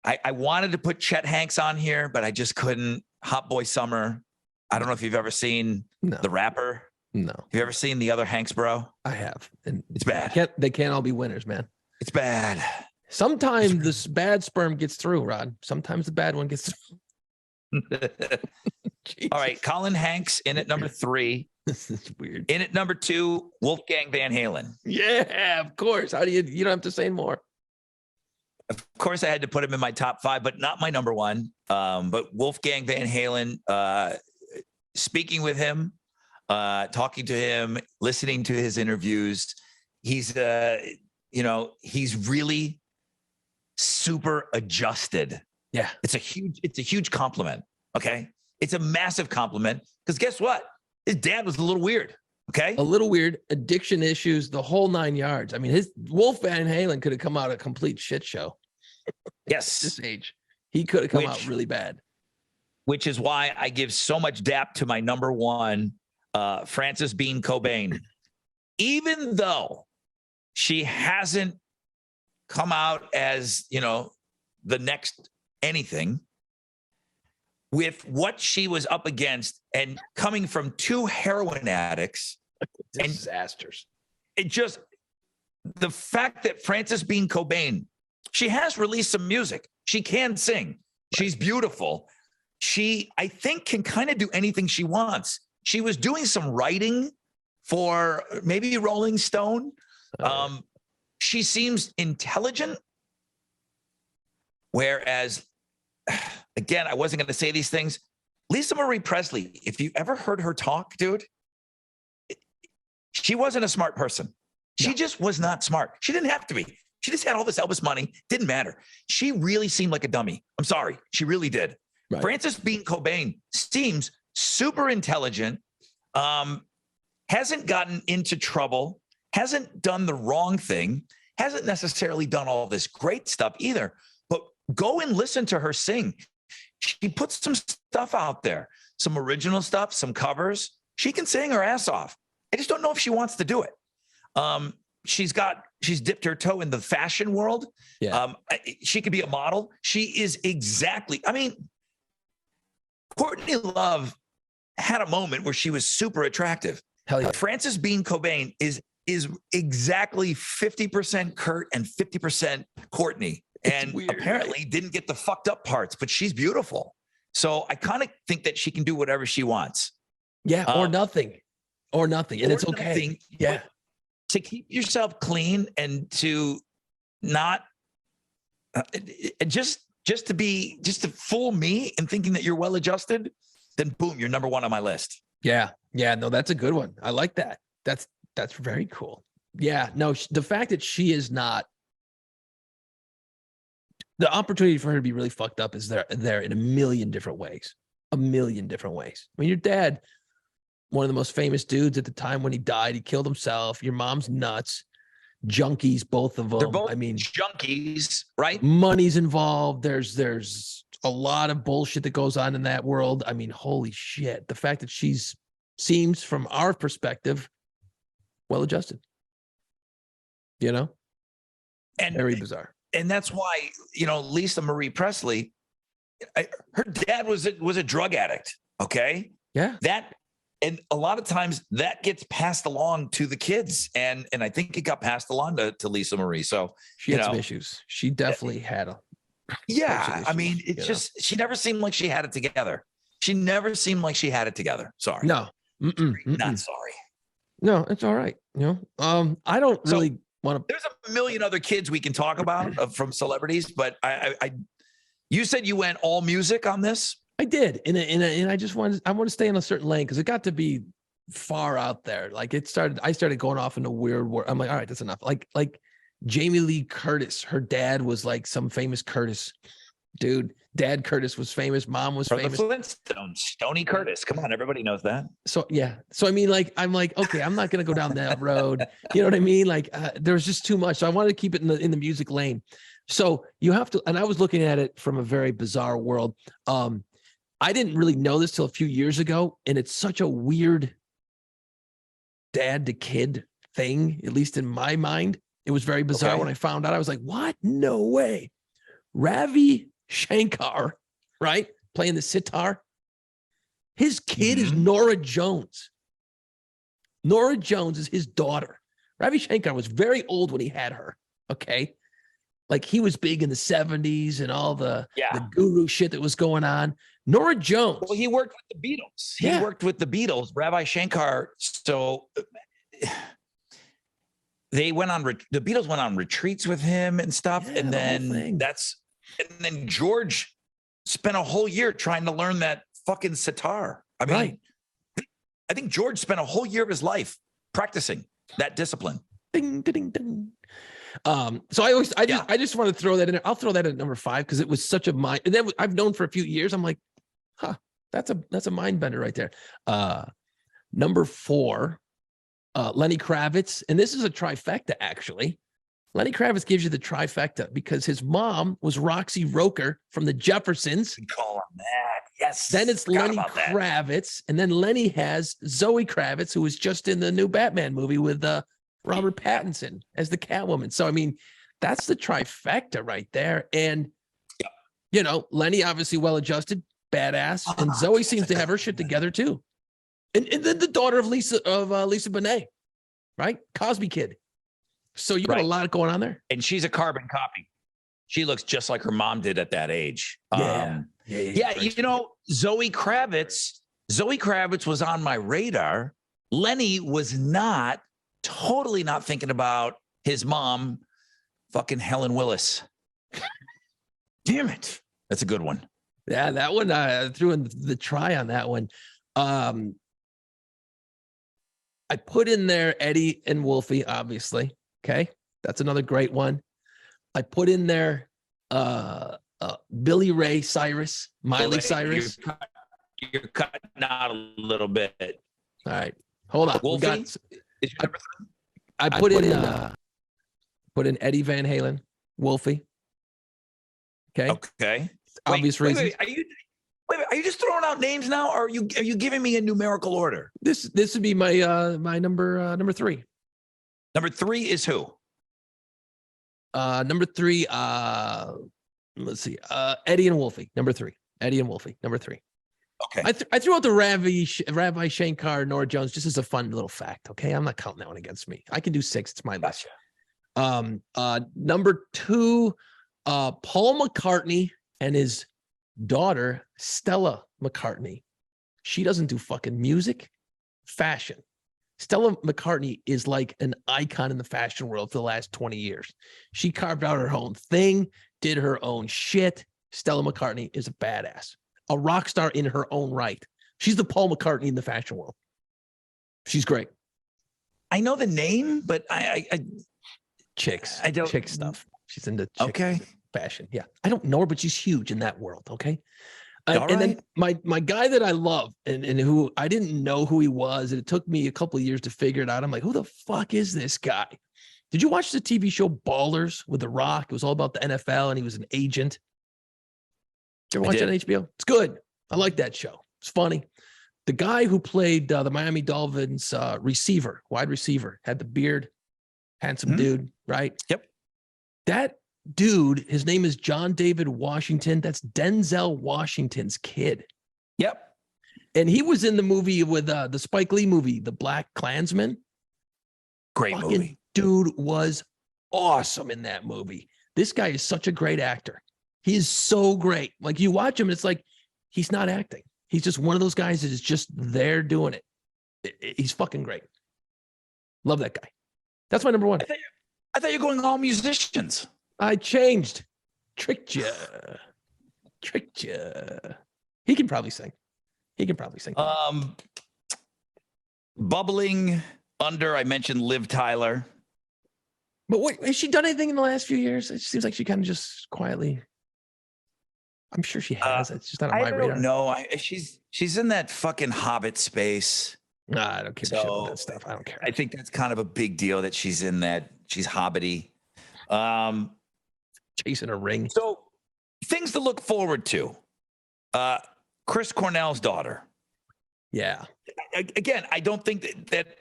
I wanted to put Chet Hanks on here, but I just couldn't. Hot Boy Summer. I don't know if you've ever seen The Rapper. No. Have you ever seen The Other Hanks, bro? I have. And it's bad. They can't all be winners, man. It's bad. Sometimes this bad sperm gets through, Rod. Sometimes the bad one gets through. All right. Colin Hanks in at number 3. This is weird. In at number 2, Wolfgang Van Halen. Yeah, of course. How do you don't have to say more. Of course, I had to put him in my top 5, but not my number 1. But Wolfgang Van Halen, speaking with him, talking to him, listening to his interviews, he's really super adjusted. Yeah. It's a huge compliment. Okay. It's a massive compliment because guess what? His dad was a little weird. Okay. A little weird, addiction issues, the whole 9 yards. I mean, his Wolf Van Halen could have come out a complete shit show. Yes. This age. He could have come out really bad. Which is why I give so much dap to my number 1, Frances Bean Cobain. Even though she hasn't come out as, the next anything, with what she was up against and coming from 2 heroin addicts. Disasters. The fact that Frances Bean Cobain, she has released some music. She can sing. She's beautiful. She, I think, can kind of do anything she wants. She was doing some writing for maybe Rolling Stone. She seems intelligent. Whereas, again, I wasn't going to say these things. Lisa Marie Presley, if you ever heard her talk, dude, she wasn't a smart person. She just was not smart. She didn't have to be. She just had all this Elvis money. Didn't matter. She really seemed like a dummy. I'm sorry. She really did. Right. Frances Bean Cobain seems super intelligent. Hasn't gotten into trouble, hasn't done the wrong thing, hasn't necessarily done all this great stuff either. But go and listen to her sing. She puts some stuff out there, some original stuff, some covers. She can sing her ass off. I just don't know if she wants to do it. She's dipped her toe in the fashion world. Yeah. She could be a model. She is exactly, I mean, Courtney Love had a moment where she was super attractive. Hell yeah. Frances Bean Cobain is exactly 50% Kurt and 50% Courtney. And apparently didn't get the fucked up parts, but she's beautiful. So I kind of think that she can do whatever she wants. Yeah, or nothing. And it's okay. Nothing, yeah. To keep yourself clean and to not just to fool me and thinking that you're well adjusted, then boom, you're number one on my list. Yeah. Yeah. No, that's a good one. I like that. That's very cool. Yeah. No, the fact that she is not, the opportunity for her to be really fucked up is there in a million different ways. I mean, your dad, one of the most famous dudes at the time when he died, he killed himself. Your mom's nuts, junkies, both of them. They're both, I mean, junkies, right? Money's involved. There's a lot of bullshit that goes on in that world. I mean, holy shit. The fact that seems from our perspective, well-adjusted, and very bizarre. And that's why, Lisa Marie Presley, her dad was a drug addict. Okay. Yeah. And a lot of times that gets passed along to the kids. And I think it got passed along to Lisa Marie. So she had some issues. She definitely had a. Yeah. I mean, it's just, she never seemed like she had it together. Sorry. No. Not sorry. No, it's all right. I don't really want to. There's a million other kids we can talk about from celebrities, but you said you went all music on this. I did, and I want to stay in a certain lane because it got to be far out there. Like I started going off into weird world. I'm like, all right, that's enough. Like Jamie Lee Curtis, her dad was like some famous Curtis dude. Dad Curtis was famous. Mom was famous. The Flintstones, Stoney Curtis. Come on, everybody knows that. So yeah. So I mean, I'm like, okay, I'm not gonna go down that road. You know what I mean? Like there's just too much. So I wanted to keep it in the music lane. So you have to, and I was looking at it from a very bizarre world. I didn't really know this till a few years ago, and it's such a weird dad to kid thing, at least in my mind. It was very bizarre when I found out. I was like, what? No way. Ravi Shankar, right? Playing the sitar. His kid is Nora Jones. Nora Jones is his daughter. Ravi Shankar was very old when he had her. Okay. Like he was big in the 70s and all the guru shit that was going on. Nora Jones. Well, he worked with the Beatles. He worked with the Beatles, Ravi Shankar. So the Beatles went on retreats with him and stuff. Yeah, and then George spent a whole year trying to learn that fucking sitar. I mean, I think George spent a whole year of his life practicing that discipline. Ding, ding, ding. So I just want to throw that in there. I'll throw that at number 5 because it was such a mind. And then I've known for a few years. I'm like, that's a mind bender right there. Number 4, Lenny Kravitz, and this is a trifecta actually. Lenny Kravitz gives you the trifecta because his mom was Roxy Roker from the Jeffersons. Good call on that. Yes. Then it's Lenny Kravitz, and then Lenny has Zoe Kravitz, who was just in the new Batman movie with Robert Pattinson as the Catwoman. So I mean, that's the trifecta right there. And Lenny obviously well-adjusted, badass, and Zoe seems to have her shit together too. And then the daughter of Lisa Bonet, right? Cosby Kid. So you got a lot going on there. And she's a carbon copy. She looks just like her mom did at that age. Yeah. Zoe Kravitz was on my radar. Lenny was totally not thinking about his mom, fucking Helen Willis. Damn it. That's a good one. Yeah, that one, I threw in the try on that one. I put in there Eddie and Wolfie, obviously. Okay. That's another great one. I put in there Billy Ray Cyrus, Miley Cyrus. You're cutting out a little bit. All right. Hold on. We Wolfie? got, Is your number three? I put in Eddie Van Halen, Wolfie. Okay. Okay. Obvious reasons. Are you just throwing out names now, or are you giving me a numerical order? This would be my my number three. Number three is who? Number three, let's see. Eddie and Wolfie, number three. Eddie and Wolfie, number three. Okay. I threw out the Rabbi Shankar, Nora Jones, just as a fun little fact. Okay. I'm not counting that one against me. I can do 6. It's my list. Number two, Paul McCartney and his daughter, Stella McCartney. She doesn't do fucking music, fashion. Stella McCartney is like an icon in the fashion world for the last 20 years. She carved out her own thing, did her own shit. Stella McCartney is a badass, a rock star in her own right. She's the Paul McCartney in the fashion world. She's great. I know the name, but I Chicks. I don't- chick stuff. She's into chick okay. fashion. Yeah. I don't know her, but she's huge in that world. Okay. All And then my guy that I love and who I didn't know who he was, and it took me a couple of years to figure it out. I'm like, who the fuck is this guy? Did you watch the TV show Ballers with The Rock? It was all about the NFL and he was an agent. You ever watch that on HBO? It's good. I like that show. It's funny. The guy who played the Miami Dolphins wide receiver, had the beard, handsome dude, right? Yep. That dude, his name is John David Washington. That's Denzel Washington's kid. Yep. And he was in the movie with the Spike Lee movie, The Black Klansman. Great Fucking movie. dude was awesome in that movie. This guy is such a great actor. He is so great. Like you watch him, and it's like he's not acting. He's just one of those guys that is just there doing it. He's fucking great. Love that guy. That's my number one. I thought you were going all musicians. I changed. Tricked you. He can probably sing. Bubbling under, I mentioned Liv Tyler. But wait, has she done anything in the last few years? It seems like she kind of just quietly. I'm sure she has. It's just not on my radar. No, she's in that fucking Hobbit space. Nah, I don't care shit about that stuff. I don't care. I think that's kind of a big deal that she's in that. She's Hobbity. Chasing a ring. So things to look forward to. Chris Cornell's daughter. Yeah. Again, I don't think that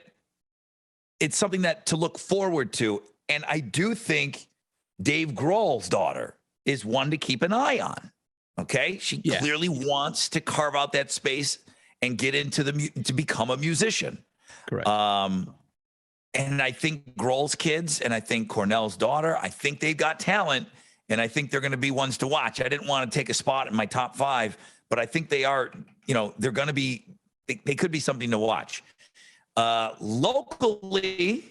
it's something that to look forward to. And I do think Dave Grohl's daughter is one to keep an eye on. Okay. She clearly wants to carve out that space and get into to become a musician. Correct. And I think Grohl's kids and I think Cornell's daughter, I think they've got talent and I think they're going to be ones to watch. I didn't want to take a spot in my top 5, but I think they are, they're going to be, they could be something to watch. Locally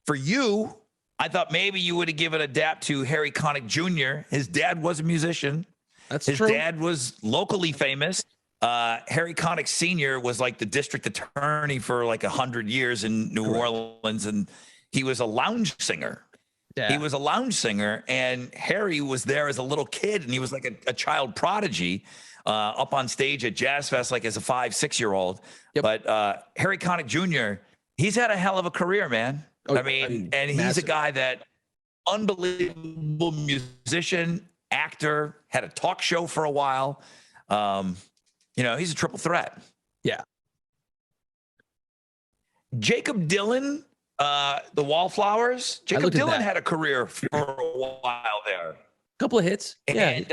for you, I thought maybe you would have given a dap to Harry Connick Jr. His dad was a musician. That's His true. dad was locally famous. Harry Connick Sr. was like the district attorney for like 100 years in New Orleans, and he was a lounge singer. Yeah. He was a lounge singer, and Harry was there as a little kid, and he was like a child prodigy up on stage at Jazz Fest, like as a 5-6-year-old. Yep. But Harry Connick Jr., he's had a hell of a career, man. Oh, I mean, and he's massive. a guy that unbelievable musician, actor, had a talk show for a while. He's a triple threat. Yeah. Jacob Dylan, the Wallflowers. Jacob looked at Dylan that. had a career for a while there. Couple of hits. And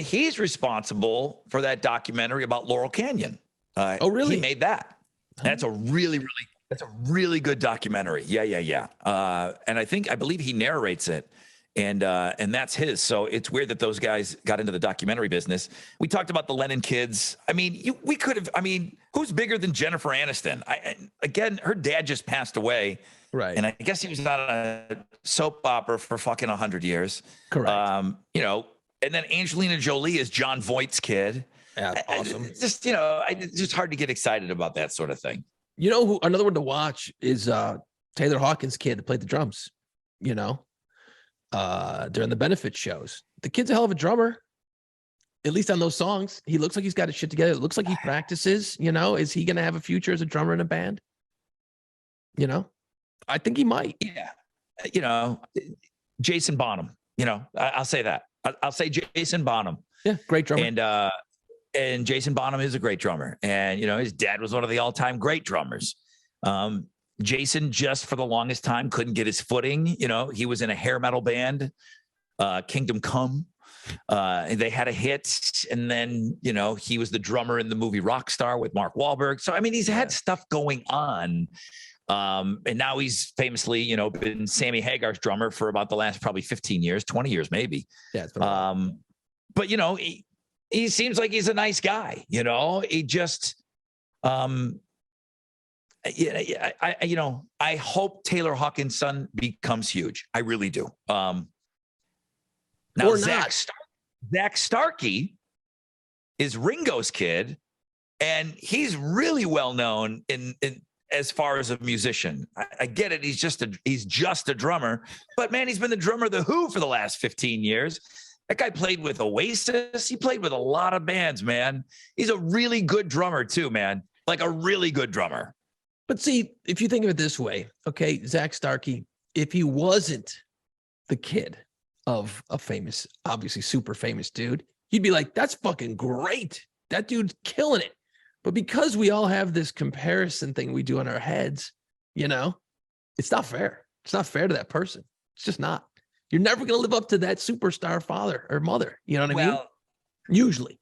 he's responsible for that documentary about Laurel Canyon. Oh, really? He made that. That's a really good documentary. Yeah. And I believe he narrates it. And that's his. So it's weird that those guys got into the documentary business. We talked about the Lennon kids. I mean, we could have. I mean, who's bigger than Jennifer Aniston? Again, her dad just passed away, Right. and I guess he was on a soap opera for fucking 100 years. Correct. And then Angelina Jolie is John Voight's kid. Yeah, awesome. It's just hard to get excited about that sort of thing. You know who another one to watch is Taylor Hawkins' kid that played the drums, during the benefit shows. The kid's a hell of a drummer. at least on those songs, he looks like he's got his shit together. It looks like he practices. Is he going to have a future as a drummer in a band? I think he might. Yeah. Jason Bonham, I'll say that. I'll say Jason Bonham. Yeah, great drummer. And Jason Bonham is a great drummer. And, his dad was one of the all-time great drummers. Jason, just for the longest time, couldn't get his footing. He was in a hair metal band, Kingdom Come. And they had a hit. And then, he was the drummer in the movie Rockstar with Mark Wahlberg. So, I mean, he's had stuff going on. And now he's famously, been Sammy Hagar's drummer for about the last probably 15 years, 20 years, maybe. Yeah. It's been but, he seems like he's a nice guy, he just, I hope Taylor Hawkins' son becomes huge. I really do. Now, or Zach Starkey is Ringo's kid, and he's really well known in as far as a musician. I get it. He's just a drummer, but man, he's been the drummer of The Who for the last 15 years. That guy played with Oasis. He played with a lot of bands, man. He's a really good drummer too, man. Like a really good drummer. But see, if you think of it this way, okay, Zach Starkey, if he wasn't the kid of a famous, obviously super famous dude, you'd be like, that's fucking great. That dude's killing it. But because we all have this comparison thing we do in our heads, it's not fair. It's not fair to that person. It's just not. You're never going to live up to that superstar father or mother. You know what I mean? Usually.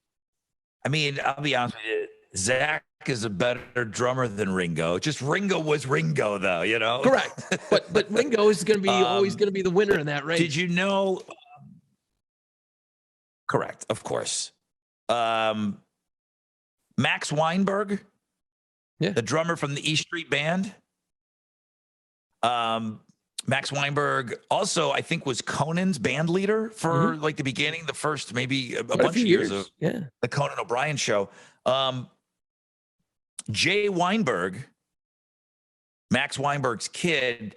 I mean, I'll be honest with you. Zach is a better drummer than Ringo. Just Ringo was Ringo, though, Correct. But Ringo is going to be always going to be the winner in that race. Did you know? Correct, of course. Max Weinberg, the drummer from the E Street Band. Max Weinberg also, I think, was Conan's band leader for like the beginning, the first maybe a bunch of years of the Conan O'Brien show. Jay Weinberg, Max Weinberg's kid,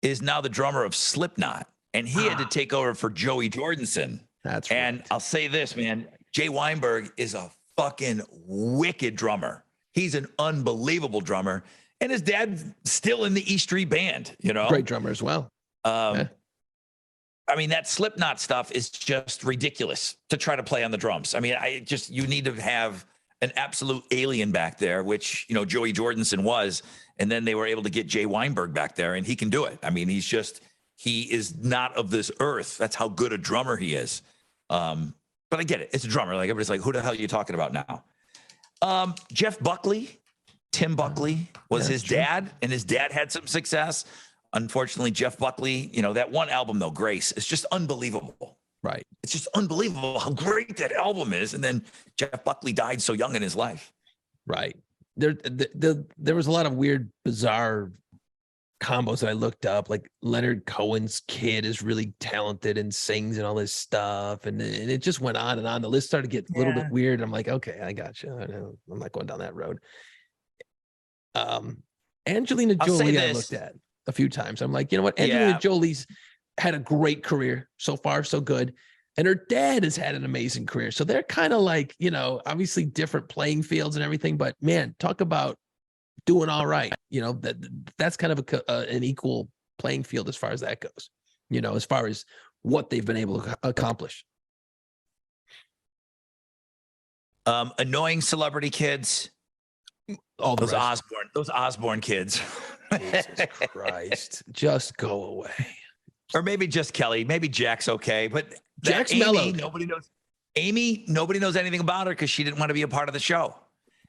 is now the drummer of Slipknot, and he had to take over for Joey Jordison. That's and right. I'll say this, man, Jay Weinberg is a fucking wicked drummer. He's an unbelievable drummer. And his dad's still in the E Street Band, Great drummer as well. I mean, that Slipknot stuff is just ridiculous to try to play on the drums. I mean, you need to have an absolute alien back there, which, Joey Jordison was. And then they were able to get Jay Weinberg back there, and he can do it. I mean, he is not of this earth. That's how good a drummer he is. But I get it. It's a drummer. Like, everybody's like, who the hell are you talking about now? Jeff Buckley. Tim Buckley was his dad, and his dad had some success. Unfortunately, Jeff Buckley, that one album, though, Grace, is just unbelievable. Right. It's just unbelievable how great that album is. And then Jeff Buckley died so young in his life. Right. There was a lot of weird, bizarre combos that I looked up. Like Leonard Cohen's kid is really talented and sings and all this stuff. And it just went on and on. The list started to get a little bit weird. I'm like, okay, I got you. I know. I'm not going down that road. Angelina Jolie I looked at a few times. I'm like, you know what? Angelina Jolie's had a great career so far, so good. And her dad has had an amazing career. So they're kind of like, obviously different playing fields and everything, but man, talk about doing all right. That's kind of an equal playing field as far as that goes, as far as what they've been able to accomplish. Annoying celebrity kids. All those Osborne kids. Jesus Christ. Just go away. Or maybe just Kelly. Maybe Jack's okay. But Jack's Amy, mellowed. nobody knows anything about her because she didn't want to be a part of the show.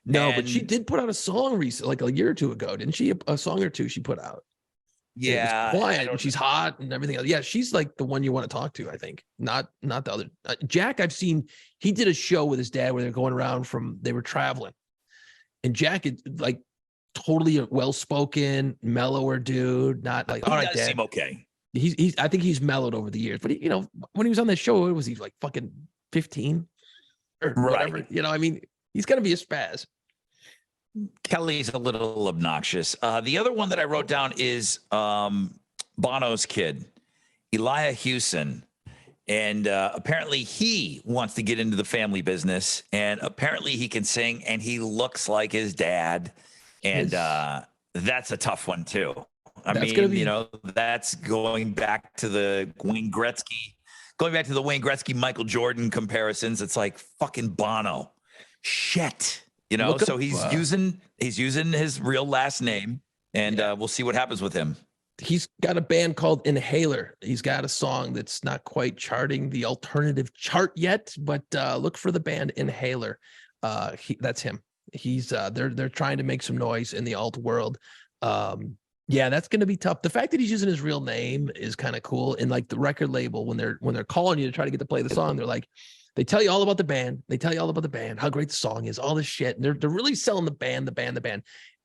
No, but she did put out a song recently, like a year or two ago, didn't she? A song or two she put out. Yeah. It was quiet, and she's hot and everything else. Yeah, she's like the one you want to talk to, I think. Not the other. Jack, I've seen, he did a show with his dad where they're going around they were traveling. And Jack is like totally a well-spoken, mellower dude. Not like, all right, Dad. Seem okay. I think he's mellowed over the years. But when he was on that show, what was he like fucking 15 or whatever? I mean, he's gonna be a spaz. Kelly's a little obnoxious. The other one that I wrote down is Bono's kid, Elijah Hewson. And apparently he wants to get into the family business, and apparently he can sing, and he looks like his dad. And that's a tough one too. I mean, you know, that's going back to the Wayne Gretzky, Michael Jordan comparisons. It's like fucking Bono. Shit. You know, so he's using his real last name, and we'll see what happens with him. He's got a band called Inhaler. He's got a song that's not quite charting the alternative chart yet, but look for the band Inhaler. That's him. He's they're trying to make some noise in the alt world. Yeah, that's going to be tough. The fact that he's using his real name is kind of cool. And like the record label, when they're calling you to try to get to play the song, they're like, they tell you all about the band. They tell you all about the band, how great the song is, all this shit. And they're really selling the band.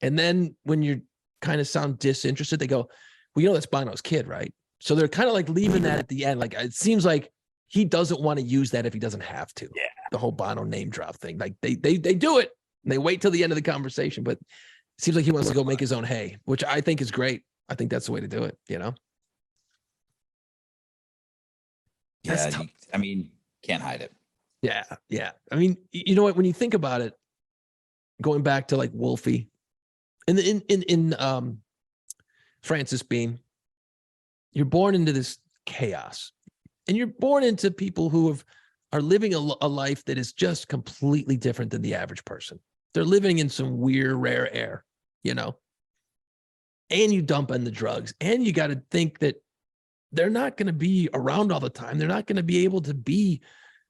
And then when you kind of sound disinterested, they go, well, you know, that's Bono's kid, right? So they're kind of like leaving that at the end. Like, it seems like he doesn't want to use that if he doesn't have to. Yeah. The whole Bono name drop thing. Like they do it and they wait till the end of the conversation, but it seems like he wants to go make his own hay, which I think is great. I think that's the way to do it, you know? Yeah. I mean, can't hide it. Yeah. Yeah. I mean, you know what, when you think about it, going back to like Wolfie and in Francis Bean, you're born into this chaos, and you're born into people who are living a life that is just completely different than the average person. They're living in some weird, rare air, you know, and you dump in the drugs, and you got to think that they're not going to be around all the time. They're not going to be able to be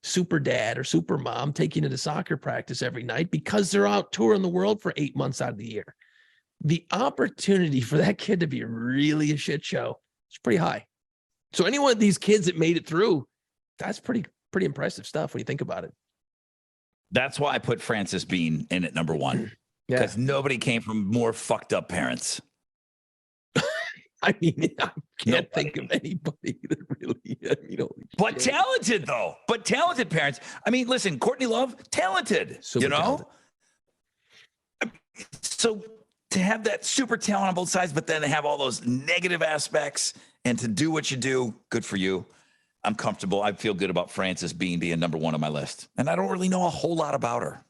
super dad or super mom taking you to soccer practice every night because they're out touring the world for 8 months out of the year. The opportunity for that kid to be really a shit show is pretty high. So any one of these kids that made it through, that's pretty impressive stuff when you think about it. That's why I put Francis Bean in at number one. Because nobody came from more fucked up parents. I mean, I can't think of anybody that really, but talented though. But talented parents. I mean, listen, Courtney Love, talented. Super talented. So to have that super talent on both sides, but then to have all those negative aspects and to do what you do, good for you. I'm comfortable. I feel good about Francis being number one on my list. And I don't really know a whole lot about her.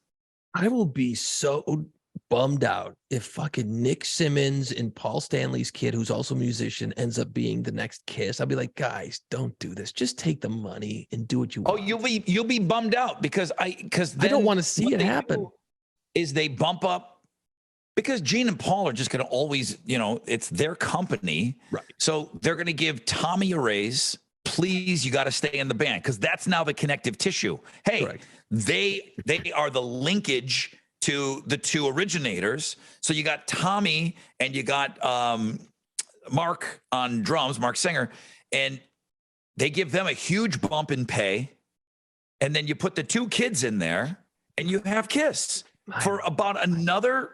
I will be so bummed out if fucking Nick Simmons and Paul Stanley's kid, who's also a musician, ends up being the next Kiss. I'll be like, guys, don't do this. Just take the money and do what you want. Oh, you'll be bummed out because I don't want to see it happen. Is they bump up because Gene and Paul are just going to always, it's their company. Right. So they're going to give Tommy a raise. Please, you got to stay in the band because that's now the connective tissue. Hey, correct. They are the linkage to the two originators. So you got Tommy and you got Mark on drums, Mark Singer, and they give them a huge bump in pay. And then you put the two kids in there and you have Kiss for about another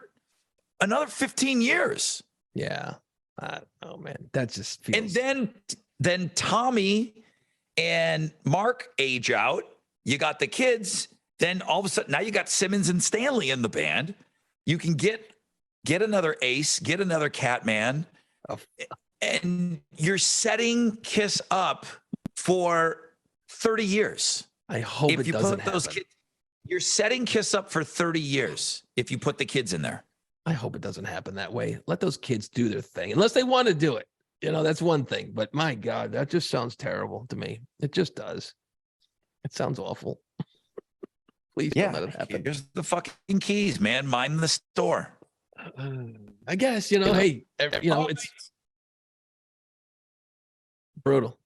15 years. Yeah. Oh man, that just feels... And then Tommy and Mark age out. You got the kids. Then all of a sudden, now you got Simmons and Stanley in the band. You can get another Ace, get another Catman, and you're setting Kiss up for 30 years. I hope it doesn't happen. You're setting Kiss up for 30 years if you put the kids in there. I hope it doesn't happen that way. Let those kids do their thing, unless they want to do it. That's one thing. But my God, that just sounds terrible to me. It just does. It sounds awful. Please don't let it happen. Here's the fucking keys, man. Mind the store. I guess, hey, it's brutal.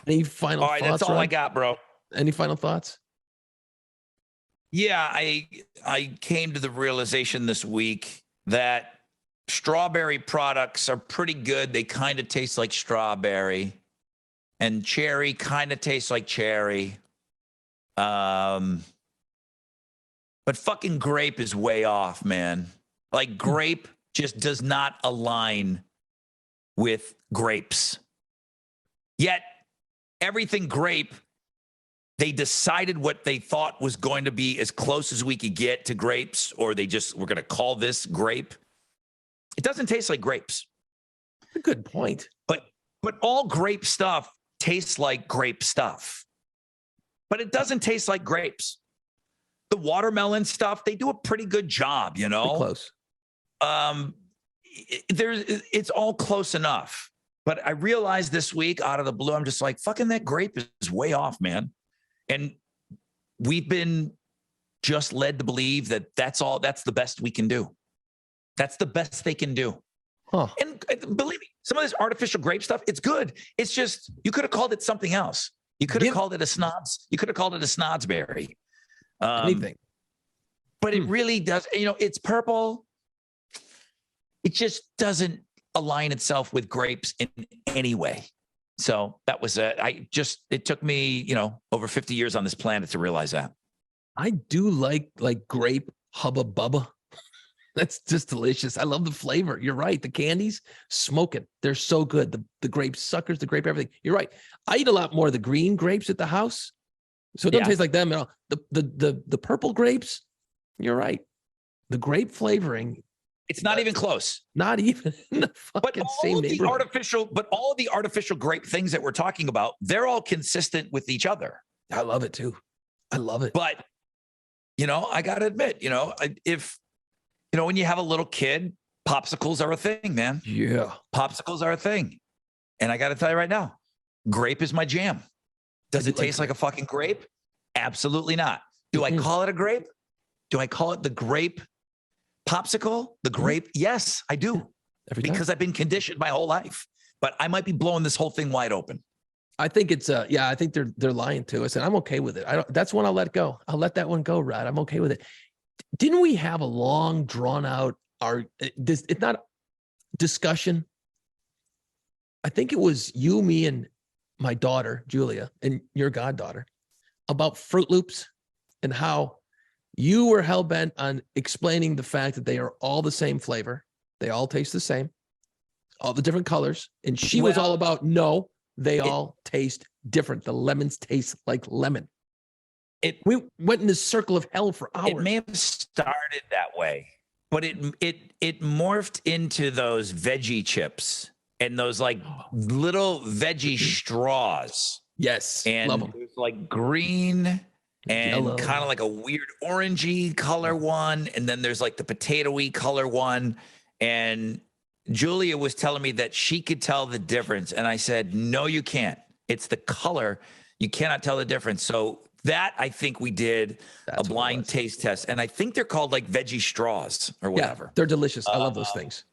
Any final thoughts? All right, that's all I got, bro. Any final thoughts? Yeah, I came to the realization this week that strawberry products are pretty good. They kind of taste like strawberry. And cherry kind of tastes like cherry. But fucking grape is way off, man. Like grape just does not align with grapes. Yet everything grape, they decided what they thought was going to be as close as we could get to grapes, or we're going to call this grape. It doesn't taste like grapes. A good point. But all grape stuff tastes like grape stuff. But it doesn't taste like grapes. The watermelon stuff, they do a pretty good job, you know. Pretty close. It's all close enough. But I realized this week out of the blue, I'm just like, fucking that grape is way off, man. And we've been just led to believe that that's the best we can do. That's the best they can do. Huh. And believe me, some of this artificial grape stuff, it's good. It's just, you could have called it something else. You could have called it a snods. You could have called it a snodsberry. Anything. But it really does. You know, it's purple. It just doesn't align itself with grapes in any way. So that was it took me, you know, over 50 years on this planet to realize that. I do like grape Hubba Bubba. That's just delicious. I love the flavor. You're right. The candies, smoking. They're so good. The grape suckers, the grape everything. You're right. I eat a lot more of the green grapes at the house. So it doesn't taste like them at all. The purple grapes, you're right. The grape flavoring. It's not even close. Not even in the fucking same neighborhood. All of the artificial grape things that we're talking about, they're all consistent with each other. I love it too. I love it. But, you know, I got to admit, you know, when you have a little kid, popsicles are a thing, man. Yeah. Popsicles are a thing. And I got to tell you right now, grape is my jam. Does it taste like a fucking grape? Absolutely not. Do I call it a grape? Do I call it the grape popsicle? The grape? Yes, I do. Because I've been conditioned my whole life. But I might be blowing this whole thing wide open. I think it's I think they're lying to us, and I'm okay with it. That's one I'll let go. I'll let that one go, Rod. I'm okay with it. Didn't we have a long, drawn out it's not discussion? I think it was you, me, and my daughter, Julia, and your goddaughter, about Fruit Loops and how you were hell-bent on explaining the fact that they are all the same flavor. They all taste the same, all the different colors. And she was all about, no, they all taste different. The lemons taste like lemon. We went in this circle of hell for hours. It may have started that way, but it morphed into those veggie chips and those like little veggie straws. Yes, and love them. There's like green and kind of like a weird orangey color one, and then there's like the potatoey color one. And Julia was telling me that she could tell the difference, and I said, "No, you can't. It's the color. You cannot tell the difference." So that, I think we did a blind taste test, and I think they're called like veggie straws or whatever. Yeah, they're delicious. I love those things.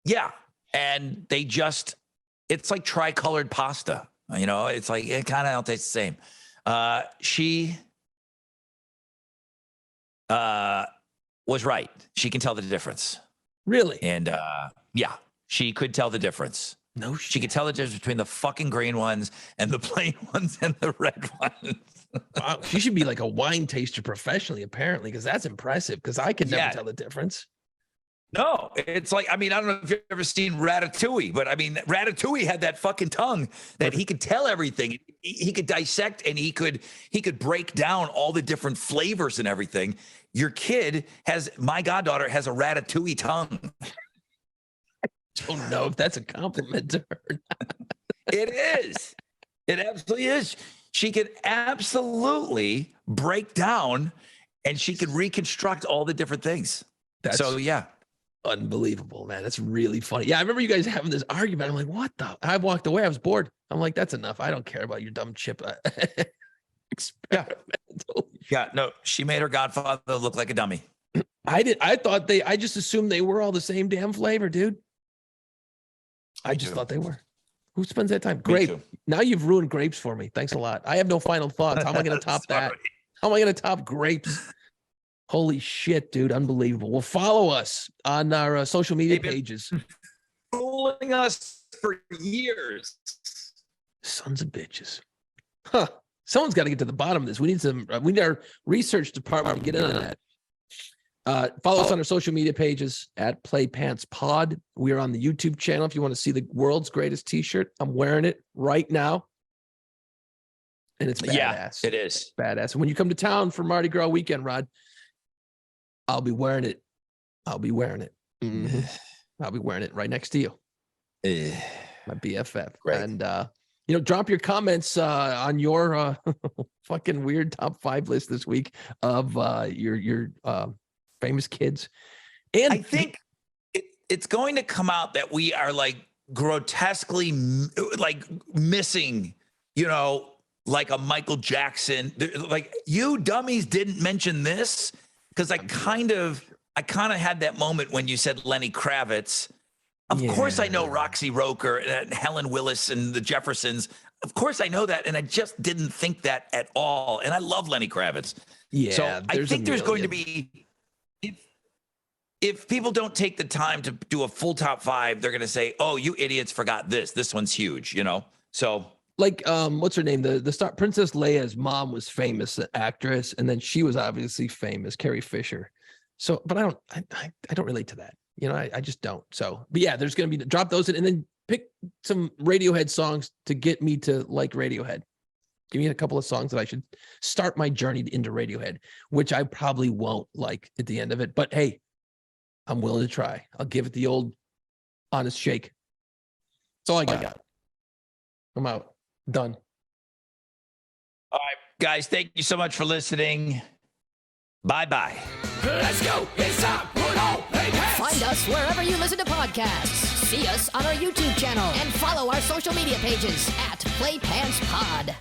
Yeah, and it's like tricolored pasta. You know, it's like it kind of don't taste the same. She was right. She can tell the difference. Really? And yeah, she could tell the difference. No shit. She could tell the difference between the fucking green ones and the plain ones and the red ones. Wow, she should be like a wine taster professionally, apparently, because that's impressive. Because I could never tell the difference. No, it's like, I mean, I don't know if you've ever seen Ratatouille, but I mean, Ratatouille had that fucking tongue that he could tell everything. He could dissect, and he could break down all the different flavors and everything. My goddaughter has a Ratatouille tongue. I don't know if that's a compliment to her. It is. It absolutely is. She could absolutely break down, and she could reconstruct all the different things. So yeah. Unbelievable, man. That's really funny. Yeah, I remember you guys having this argument. I'm like, what the? I walked away. I was bored. I'm like, that's enough. I don't care about your dumb chip. Yeah, no, she made her godfather look like a dummy. I just assumed they were all the same damn flavor, dude. I just thought they were. Who spends that time? Grape. Now you've ruined grapes for me. Thanks a lot. I have no final thoughts. How am I going to top that? How am I going to top grapes? Holy shit, dude. Unbelievable. Well, follow us on our social media pages. Fooling us for years. Sons of bitches. Huh. Someone's got to get to the bottom of this. We need our research department to get in on that. Follow us on our social media pages at PlayPantsPod. We are on the YouTube channel. If you want to see the world's greatest t-shirt, I'm wearing it right now. And it's badass. Yeah, it is. Badass. And when you come to town for Mardi Gras weekend, Rod, I'll be wearing it. I'll be wearing it. Mm-hmm. I'll be wearing it right next to you. My BFF. Great. And drop your comments on your fucking weird top 5 list this week of your famous kids. And I think it's going to come out that we are like grotesquely like missing, like a Michael Jackson. Like, you dummies didn't mention this, because I kind of had that moment when you said Lenny Kravitz. Of course I know Roxy Roker and Helen Willis and the Jeffersons. Of course I know that, and I just didn't think that at all. And I love Lenny Kravitz. Yeah, so I think there's going to be, if people don't take the time to do a full top 5, they're going to say, "Oh, you idiots forgot this. This one's huge," So like, what's her name? The star Princess Leia's mom was famous actress, and then she was obviously famous, Carrie Fisher. So, but I don't relate to that. I just don't. So, but yeah, there's going to be, drop those in, and then pick some Radiohead songs to get me to like Radiohead. Give me a couple of songs that I should start my journey into Radiohead, which I probably won't like at the end of it. But hey, I'm willing to try. I'll give it the old honest shake. That's all I got. I'm out. Done. All right, guys, thank you so much for listening. Bye-bye. Let's go. It's time. Put on pants. Find us wherever you listen to podcasts. See us on our YouTube channel and follow our social media pages at PlayPantsPod.